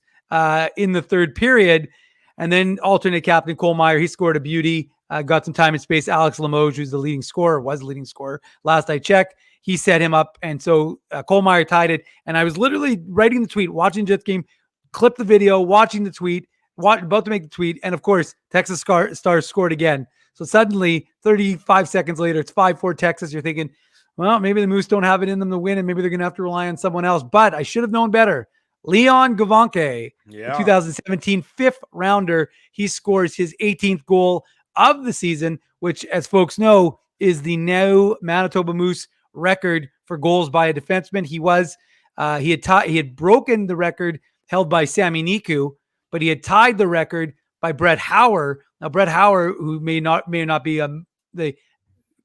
in the third period. And then alternate captain Cole Meyer, he scored a beauty, got some time and space. Alex Limoges, who's the leading scorer, was the leading scorer last I checked. He set him up. And so Cole Meyer tied it. And I was literally writing the tweet, watching the Jets game, clip the video, watching the tweet, about to make the tweet. And of course, Texas Stars scored again. So suddenly, 35 seconds later, it's 5-4 Texas. You're thinking, well, maybe the Moose don't have it in them to win, and maybe they're going to have to rely on someone else. But I should have known better. Leon Gawanke, the 2017 fifth rounder, he scores his 18th goal of the season, which, as folks know, is the now Manitoba Moose record for goals by a defenseman. He had broken the record held by Sami Niku, but he had tied the record by Brett Hauer. Now, Brett Hauer, who may not be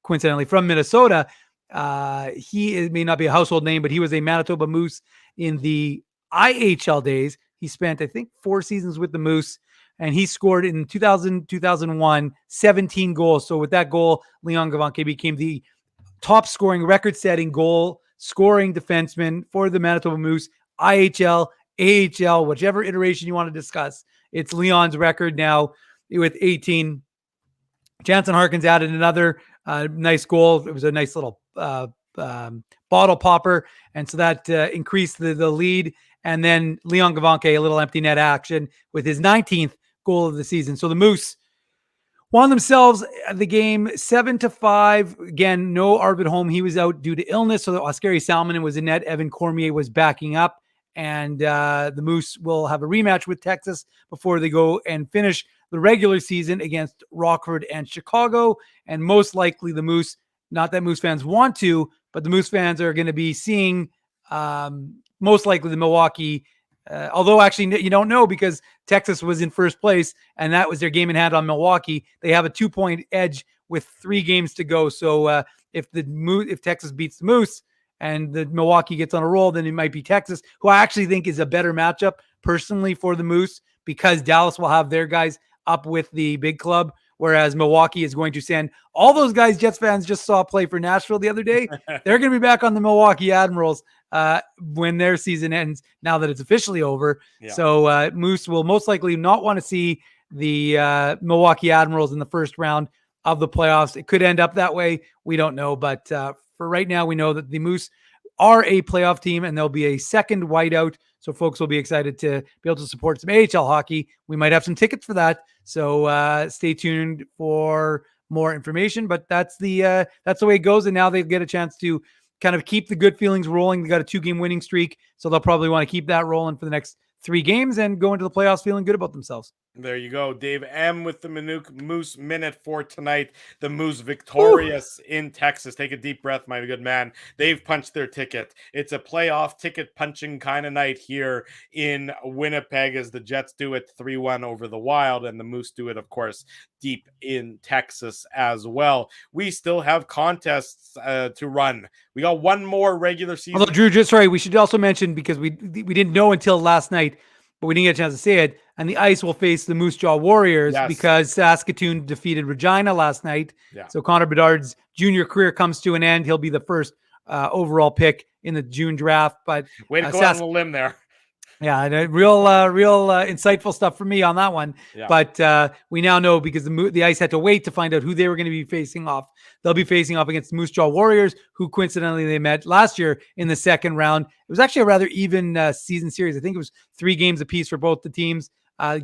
coincidentally from Minnesota, he may not be a household name, but he was a Manitoba Moose in the IHL days. He spent, I think, 4 seasons with the Moose, and he scored in 2000, 2001, 17 goals. So with that goal, Leon Gawanke became the top scoring, record-setting goal scoring defenseman for the Manitoba Moose, IHL, AHL, whichever iteration you want to discuss. It's Leon's record now with 18. Jansen Harkins added another nice goal. It was a nice little bottle popper. And so that increased the lead. And then Leon Gavanke, a little empty net action with his 19th goal of the season. So the Moose won themselves the game 7-5. Again, no Arvid Holm. He was out due to illness. So Oskari Salminen was in net. Evan Cormier was backing up. And the Moose will have a rematch with Texas before they go and finish the regular season against Rockford and Chicago. And most likely the Moose, not that Moose fans want to, but the Moose fans are going to be seeing most likely the Milwaukee. Although actually you don't know because Texas was in first place and that was their game in hand on Milwaukee. They have a 2-point edge with 3 games to go. So if Texas beats the Moose and the Milwaukee gets on a roll, then it might be Texas, who I actually think is a better matchup personally for the Moose because Dallas will have their guys up with the big club, whereas Milwaukee is going to send all those guys Jets fans just saw play for Nashville the other day. They're going to be back on the Milwaukee Admirals when their season ends, now that it's officially over. Yeah. So Moose will most likely not want to see the Milwaukee Admirals in the first round of the playoffs. It could end up that way. We don't know. But for right now, we know that the Moose are a playoff team and there'll be a second whiteout. So folks will be excited to be able to support some AHL hockey. We might have some tickets for that. So stay tuned for more information, but that's the way it goes. And now they get a chance to kind of keep the good feelings rolling. They got a 2-game winning streak. So they'll probably want to keep that rolling for the next 3 games and go into the playoffs feeling good about themselves. There you go. Dave M with the Moose Minute for tonight. The Moose victorious in Texas. Take a deep breath, my good man. They've punched their ticket. It's a playoff ticket punching kind of night here in Winnipeg as the Jets do it 3-1 over the Wild and the Moose do it, of course, deep in Texas as well. We still have contests to run. We got one more regular season. Although, Drew, we should also mention, because we didn't know until last night, but we didn't get a chance to say it, and the Ice will face the Moose Jaw Warriors because Saskatoon defeated Regina last night. Yeah. So Connor Bedard's junior career comes to an end. He'll be the first overall pick in the June draft. But way to go out on a limb there. Yeah, real insightful stuff for me on that one. Yeah. But we now know because the Ice had to wait to find out who they were going to be facing off. They'll be facing off against the Moose Jaw Warriors, who coincidentally they met last year in the second round. It was actually a rather even season series. I think it was 3 games apiece for both the teams.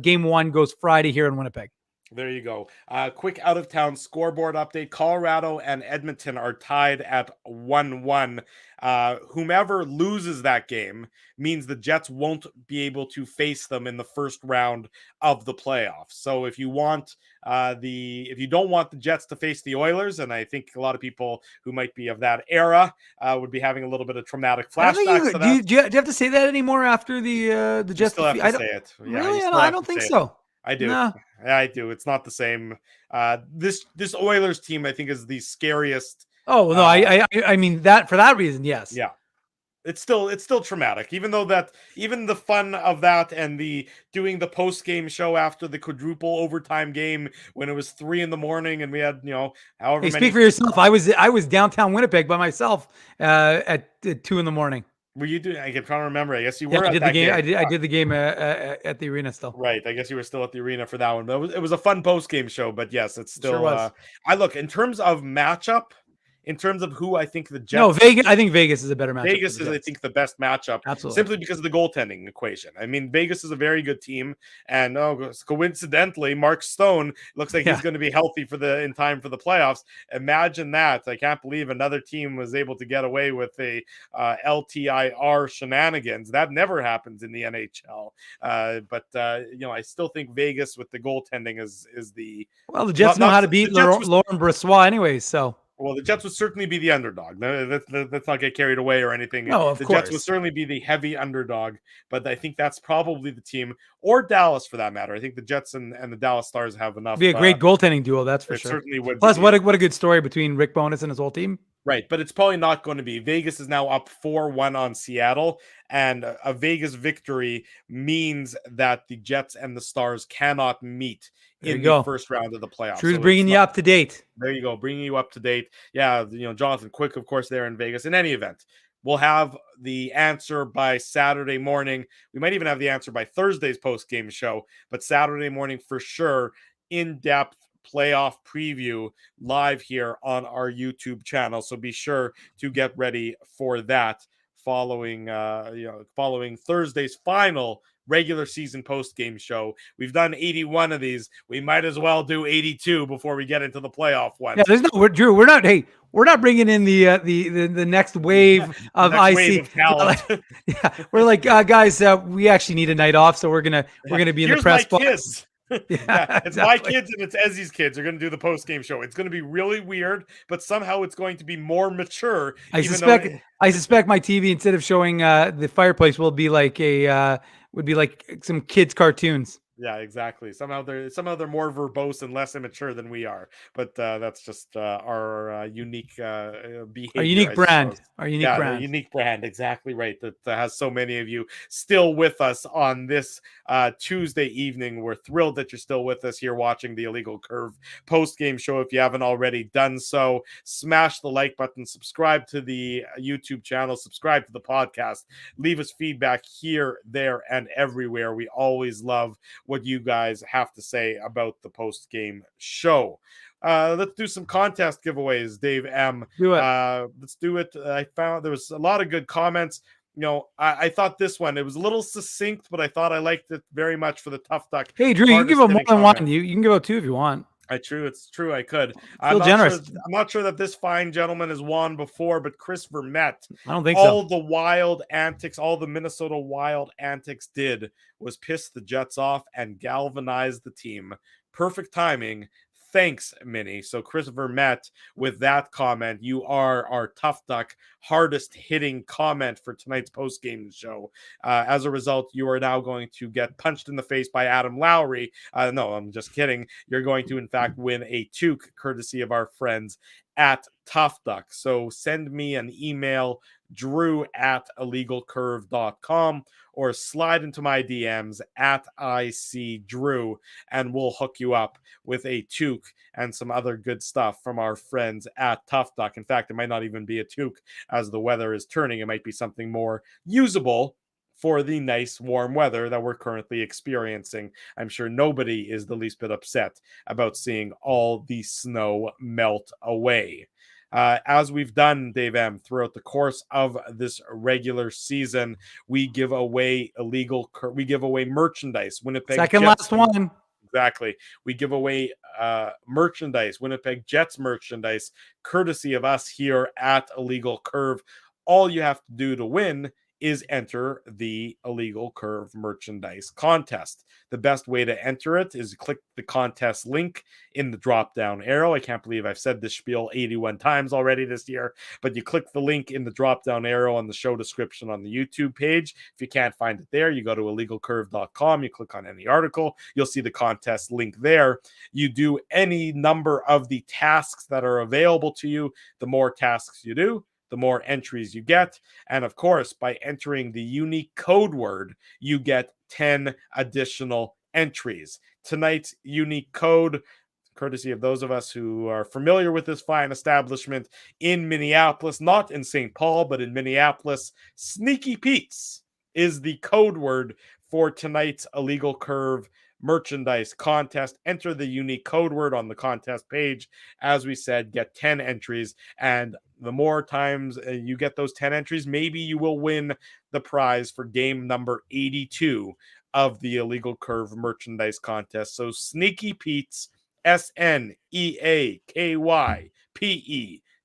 Game 1 goes Friday here in Winnipeg. There you go. Quick out-of-town scoreboard update. Colorado and Edmonton are tied at 1-1. Whomever loses that game means the Jets won't be able to face them in the first round of the playoffs. So if you want if you don't want the Jets to face the Oilers, and I think a lot of people who might be of that era would be having a little bit of traumatic flashbacks to that. Do you have to say that anymore after the Jets? You still have to say it. Yeah, really? I don't think so. I do. No. I do. It's not the same. This Oilers team, I think, is the scariest. Oh no, I mean that for that reason, yes. Yeah, it's still traumatic. Even the fun of that and the doing the post game show after the quadruple overtime game when it was 3 a.m. and we had however many. Speak for yourself. I was downtown Winnipeg by myself at 2 a.m. Were you doing? I'm trying to remember. I guess you were. I did the game. I did the game at the arena still. Right. I guess you were still at the arena for that one. But it was a fun post game show. But yes, it's still. Sure was. I look in terms of matchup. In terms of who I think the Jets. No, Vegas. I think Vegas is a better matchup. Vegas is, I think, the best matchup. Absolutely. Simply because of the goaltending equation. I mean, Vegas is a very good team, and coincidentally, Mark Stone looks like he's going to be healthy in time for the playoffs. Imagine that! I can't believe another team was able to get away with a LTIR shenanigans. That never happens in the NHL. But I still think Vegas with the goaltending is the the Jets know how to beat Laurent Brossoit, anyways. So. Well, the Jets would certainly be the underdog. Let's not get carried away or anything. No, of course. The Jets would certainly be the heavy underdog, but I think that's probably the team, or Dallas for that matter. I think the Jets and the Dallas Stars have enough. It'd be a great goaltending duo, that's for sure. Certainly would. Plus, what a good story between Rick Bowness and his whole team. Right, but it's probably not going to be. Vegas is now up 4-1 on Seattle, and a Vegas victory means that the Jets and the Stars cannot meet in the first round of the playoffs. Drew's bringing you up to date. There you go, bringing you up to date. Yeah, Jonathan Quick, of course, there in Vegas. In any event, We'll have the answer by Saturday morning. We might even have the answer by Thursday's post-game show, but Saturday morning for sure, in-depth playoff preview live here on our YouTube channel. So be sure to get ready for that following Thursday's final regular season post-game show. We've done 81 of these. We might as well do 82 before we get into the playoff ones. Yeah, Drew, we're not bringing in the next wave of next IC wave of talent. Yeah, we're like, guys, we actually need a night off, so we're gonna be in the press box. Kids. Yeah, it's my kids and it's Ezzy's kids are going to do the post-game show. It's going to be really weird, but somehow it's going to be more mature. I suspect my TV, instead of showing the fireplace, will be like some kids' cartoons. Yeah, exactly. Somehow they're more verbose and less immature than we are, but that's just our unique behavior. Our unique brand. Our unique brand. Exactly right. That has so many of you still with us on this Tuesday evening. We're thrilled that you're still with us here watching the Illegal Curve post-game show. If you haven't already done so, smash the like button, subscribe to the YouTube channel, subscribe to the podcast, leave us feedback here, there, and everywhere. We always love what you guys have to say about the post-game show. Let's do some contest giveaways, Dave M. Do it. Let's do it. I found there was a lot of good comments. I thought this one, it was a little succinct, but I thought I liked it very much for the Tough Duck. Hey, Drew, you can give out more than one. You can give out 2 if you want. It's true. I could. Feel generous. I'm not sure that this fine gentleman has won before, but Chris Vermette. I don't think all so. the wild antics, all the Minnesota Wild antics did was piss the Jets off and galvanize the team. Perfect timing. Thanks, Minnie. So Chris Vermette, with that comment, you are our Tough Duck hardest hitting comment for tonight's post-game show. As a result, you are now going to get punched in the face by Adam Lowry. No, I'm just kidding. You're going to, in fact, win a toque courtesy of our friends at Tough Duck. So send me an email, drew@illegalcurve.com, or slide into my DMs at ICDrew, and we'll hook you up with a toque and some other good stuff from our friends at Tough Duck. In fact, it might not even be a toque as the weather is turning. It might be something more usable for the nice warm weather that we're currently experiencing. I'm sure nobody is the least bit upset about seeing all the snow melt away. As we've done, Dave M, throughout the course of this regular season, we give away merchandise. Winnipeg second Jets, last one. Exactly. We give away merchandise, Winnipeg Jets merchandise, courtesy of us here at Illegal Curve. All you have to do to win is enter the Illegal Curve merchandise contest. The best way to enter it is click the contest link in the drop-down arrow. I can't believe I've said this spiel 81 times already this year, but you click the link in the drop-down arrow on the show description on the YouTube page. If you can't find it there, you go to illegalcurve.com, you click on any article, you'll see the contest link there. You do any number of the tasks that are available to you. The more tasks you do, the more entries you get. And of course, by entering the unique code word, you get 10 additional entries. Tonight's unique code, courtesy of those of us who are familiar with this fine establishment in Minneapolis, not in St. Paul, but in Minneapolis, Sneaky Pete's is the code word for tonight's Illegal Curve merchandise contest. Enter the unique code word on the contest page. As we said, get 10 entries, and the more times you get those 10 entries, maybe you will win the prize for game number 82 of the Illegal Curve merchandise contest. So Sneaky Pete's, SNEAKYPETES.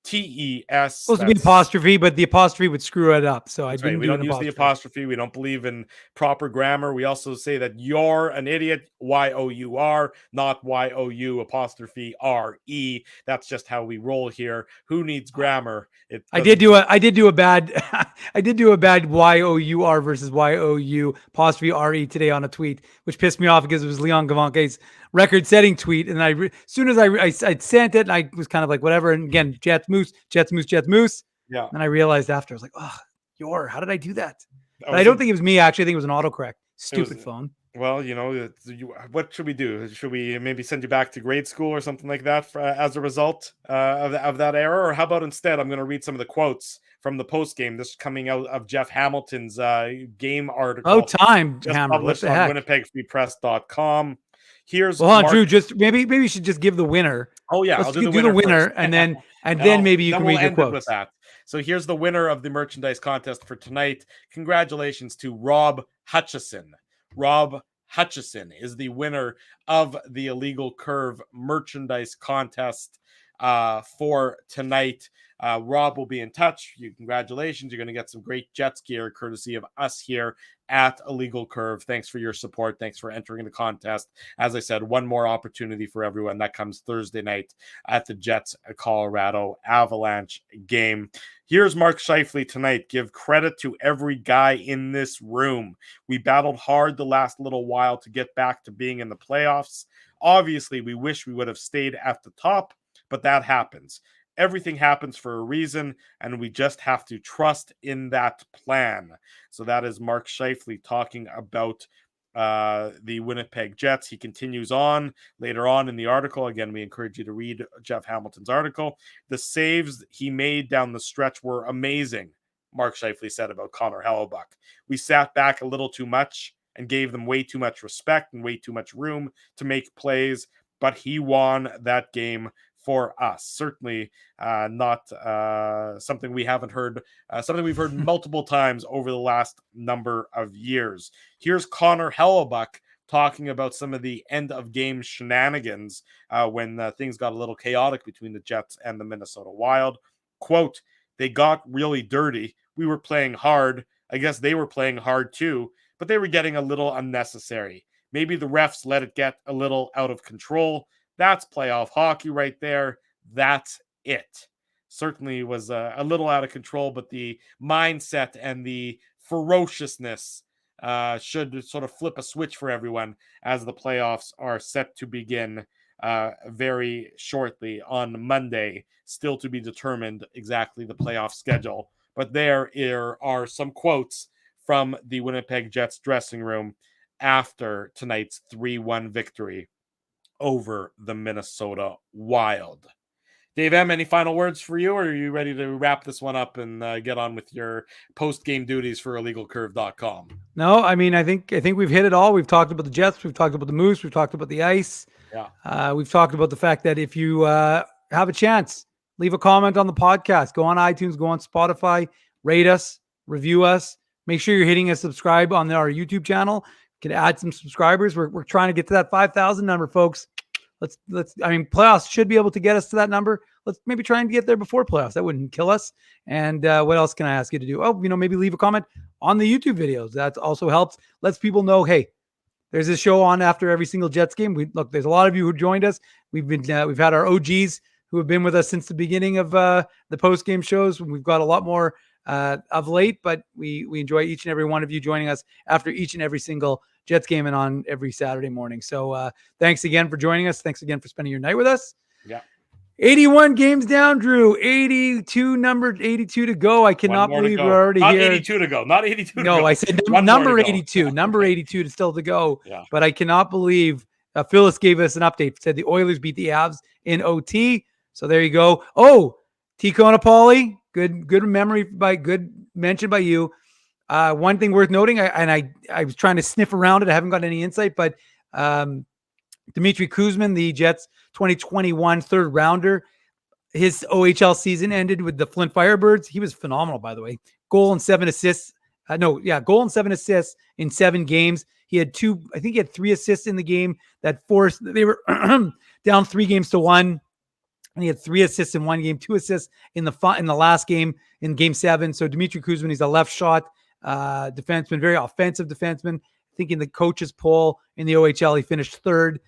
Supposed to be apostrophe, but the apostrophe would screw it up. So I didn't. We don't use the apostrophe. We don't believe in proper grammar. We also say that you're an idiot. YOUR, not YOU apostrophe RE. That's just how we roll here. Who needs grammar? I did do a bad YOUR versus YOU apostrophe RE today on a tweet, which pissed me off because it was Leon Gavanke's record-setting tweet, and as soon as I sent it, and I was kind of like, whatever. And again, Jets Moose. Yeah. And I realized after, I was like, oh, how did I do that? But I don't think it was me. Actually, I think it was an autocorrect. Stupid phone. Well, what should we do? Should we maybe send you back to grade school or something like that as a result of that error? Or how about instead, I'm going to read some of the quotes from the post game. This is coming out of Jeff Hamilton's game article. Oh, time, just Hammer. published What the on heck? WinnipegFreePress.com. Here's Well, hold on, Mark- Drew. Maybe we should just give the winner. Oh yeah, Let's I'll do do the winner, first. and then maybe you can read your end it quotes. with that. So here's the winner of the merchandise contest for tonight. Congratulations to Rob Hutchison. Rob Hutchison is the winner of the Illegal Curve merchandise contest for tonight. Rob will be in touch. Congratulations. You're going to get some great Jets gear courtesy of us here at Illegal Curve. Thanks for your support. Thanks for entering the contest. As I said, one more opportunity for everyone. That comes Thursday night at the Jets Colorado Avalanche game. Here's Mark Scheifele tonight. Give credit to every guy in this room. We battled hard the last little while to get back to being in the playoffs. Obviously, we wish we would have stayed at the top, but that happens. Everything happens for a reason, and we just have to trust in that plan. So that is Mark Scheifele talking about the Winnipeg Jets. He continues on later on in the article. Again, we encourage you to read Jeff Hamilton's article. The saves he made down the stretch were amazing, Mark Scheifele said about Connor Hellebuck. We sat back a little too much and gave them way too much respect and way too much room to make plays, but he won that game for us. Certainly not something we haven't heard, something we've heard multiple times over the last number of years. Here's Connor Hellebuck talking about some of the end of game shenanigans when things got a little chaotic between the Jets and the Minnesota Wild. Quote, "They got really dirty. We were playing hard. I guess they were playing hard too, but they were getting a little unnecessary. Maybe the refs let it get a little out of control. That's playoff hockey right there. That's it." Certainly was a little out of control, but the mindset and the ferociousness should sort of flip a switch for everyone as the playoffs are set to begin very shortly on Monday. Still to be determined exactly the playoff schedule. But there are some quotes from the Winnipeg Jets dressing room after tonight's 3-1 victory over the Minnesota Wild. Dave M., any final words for you, or are you ready to wrap this one up and get on with your post-game duties for illegalcurve.com? No, I mean, I think we've hit it all. We've talked about the Jets. We've talked about the Moose. We've talked about the ice. Yeah. We've talked about the fact that if you have a chance, leave a comment on the podcast. Go on iTunes, go on Spotify, rate us, review us. Make sure you're hitting a subscribe on our YouTube channel. Can add some subscribers. We're trying to get to that 5,000 number, folks. Let's. I mean, playoffs should be able to get us to that number. Let's maybe try and get there before playoffs. That wouldn't kill us. And what else can I ask you to do? Oh, maybe leave a comment on the YouTube videos. That also helps. Lets people know, hey, there's this show on after every single Jets game. There's a lot of you who joined us. We've had our OGs who have been with us since the beginning of the post game shows. We've got a lot more of late, but we enjoy each and every one of you joining us after each and every single Jets game and on every Saturday morning. So thanks again for joining us. Thanks again for spending your night with us. Yeah. 81 games down, Drew. 82, number 82 to go. I cannot believe we're already not here. 82 to go. Not 82 to go. No, I said number 82. Number 82 to still to go. Yeah. But I cannot believe Phyllis gave us an update. Said the Oilers beat the Avs in OT. So there you go. Oh, Tico and Paulie. Good memory good mention by you. One thing worth noting, I was trying to sniff around it. I haven't got any insight, but Dmitry Kuzmin, the Jets 2021 third rounder, his OHL season ended with the Flint Firebirds. He was phenomenal, by the way. Goal and 7 assists. Goal and 7 assists in 7 games. He had 3 assists in the game that forced, they were down 3-1. And he had 3 assists in 1 game, 2 assists in the last game in game 7. So Dmitry Kuzmin, he's a left shot defenseman, very offensive defenseman. I think in the coaches poll in the OHL, he finished 3rd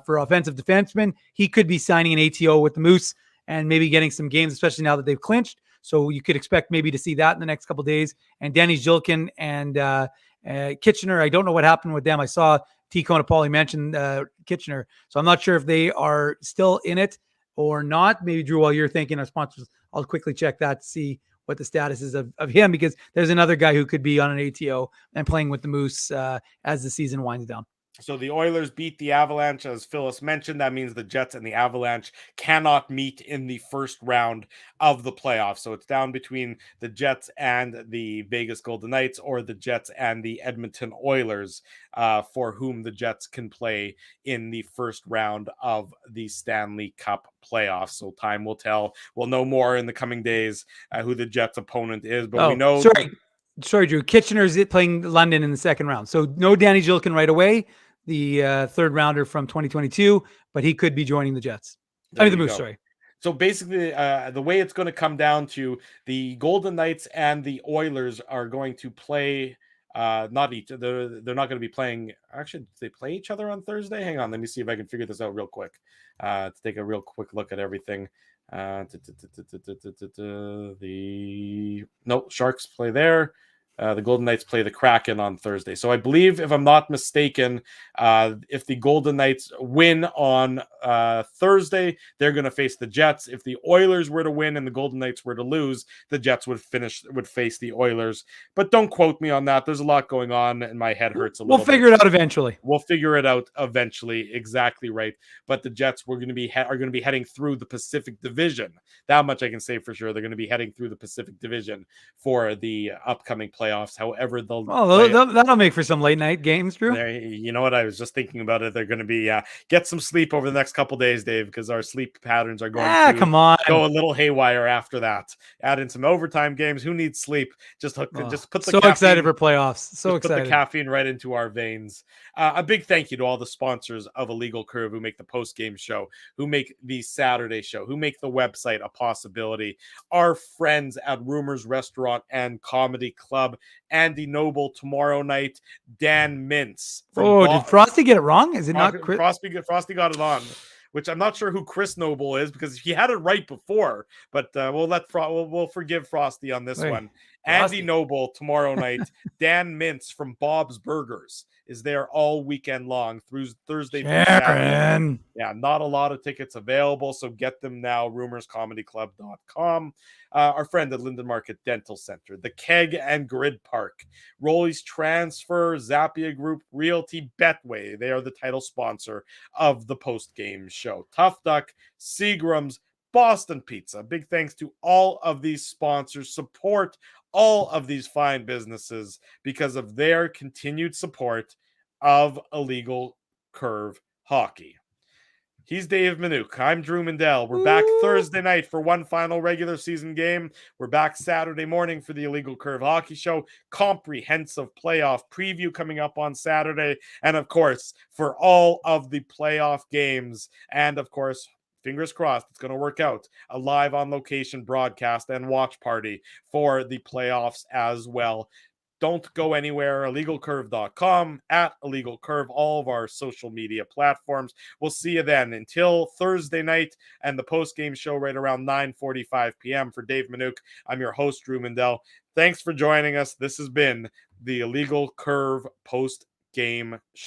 for offensive defenseman. He could be signing an ATO with the Moose and maybe getting some games, especially now that they've clinched. So you could expect maybe to see that in the next couple of days. And Danny Zhilkin and Kitchener, I don't know what happened with them. I saw Tico and Paulie mention Kitchener. So I'm not sure if they are still in it or not. Maybe, Drew, while you're thinking our sponsors, I'll quickly check that to see what the status is of him, because there's another guy who could be on an ATO and playing with the Moose as the season winds down. So the Oilers beat the Avalanche, as Phyllis mentioned. That means the Jets and the Avalanche cannot meet in the first round of the playoffs. So it's down between the Jets and the Vegas Golden Knights, or the Jets and the Edmonton Oilers, for whom the Jets can play in the first round of the Stanley Cup playoffs. So time will tell. We'll know more in the coming days who the Jets' opponent is. But we know. Sorry, Drew. Kitchener's playing London in the second round. So no Danny Gillikin right away, the third rounder from 2022, but he could be joining the Jets. The Moose, sorry. So basically, the way it's going to come down to, the Golden Knights and the Oilers are going to play. They're not going to be playing. Actually, do they play each other on Thursday? Hang on, let me see if I can figure this out real quick. To take a real quick look at everything. Sharks play there. The Golden Knights play the Kraken on Thursday. So I believe, if I'm not mistaken, if the Golden Knights win on Thursday, they're going to face the Jets. If the Oilers were to win and the Golden Knights were to lose, the Jets would face the Oilers. But don't quote me on that. There's a lot going on, and my head hurts a little bit. We'll figure it out eventually. Exactly right. But the Jets are going to be heading through the Pacific Division. That much I can say for sure. They're going to be heading through the Pacific Division for the upcoming playoffs. However, that'll make for some late night games, Drew. You know what? I was just thinking about it. They're going to be get some sleep over the next couple days, Dave, because our sleep patterns are going to go a little haywire after that. Add in some overtime games. Who needs sleep? Just put the excited for playoffs. Put the caffeine right into our veins. A big thank you to all the sponsors of Illegal Curve who make the post-game show, who make the Saturday show, who make the website a possibility. Our friends at Rumors Restaurant and Comedy Club, Andy Noble tomorrow night, Dan Mintz. Did Frosty get it wrong? Is it not Chris? Frosty got it on, which I'm not sure who Chris Noble is, because he had it right before. But we'll forgive Frosty on this one. Frosty. Andy Noble tomorrow night. Dan Mintz from Bob's Burgers is there all weekend long through Thursday through Saturday. Yeah, not a lot of tickets available, so get them now. rumorscomedyclub.com. Our friend at Linden Market Dental Center, the Keg and Grid Park, Rolly's Transfer, Zappia Group Realty, Betway. They are the title sponsor of the post-game show. Tough Duck, Seagram's, Boston Pizza. Big thanks to all of these sponsors. Support all of these fine businesses because of their continued support of Illegal Curve Hockey. He's Dave Minuk. I'm Drew Mandel. We're back Thursday night for one final regular season game. We're back Saturday morning for the Illegal Curve Hockey Show. Comprehensive playoff preview coming up on Saturday. And of course, for all of the playoff games. And of course, fingers crossed, it's going to work out. A live on location broadcast and watch party for the playoffs as well. Don't go anywhere. IllegalCurve.com, at IllegalCurve, all of our social media platforms. We'll see you then. Until Thursday night and the post-game show right around 9:45 p.m. For Dave Minuk, I'm your host, Drew Mandel. Thanks for joining us. This has been the Illegal Curve post-game show.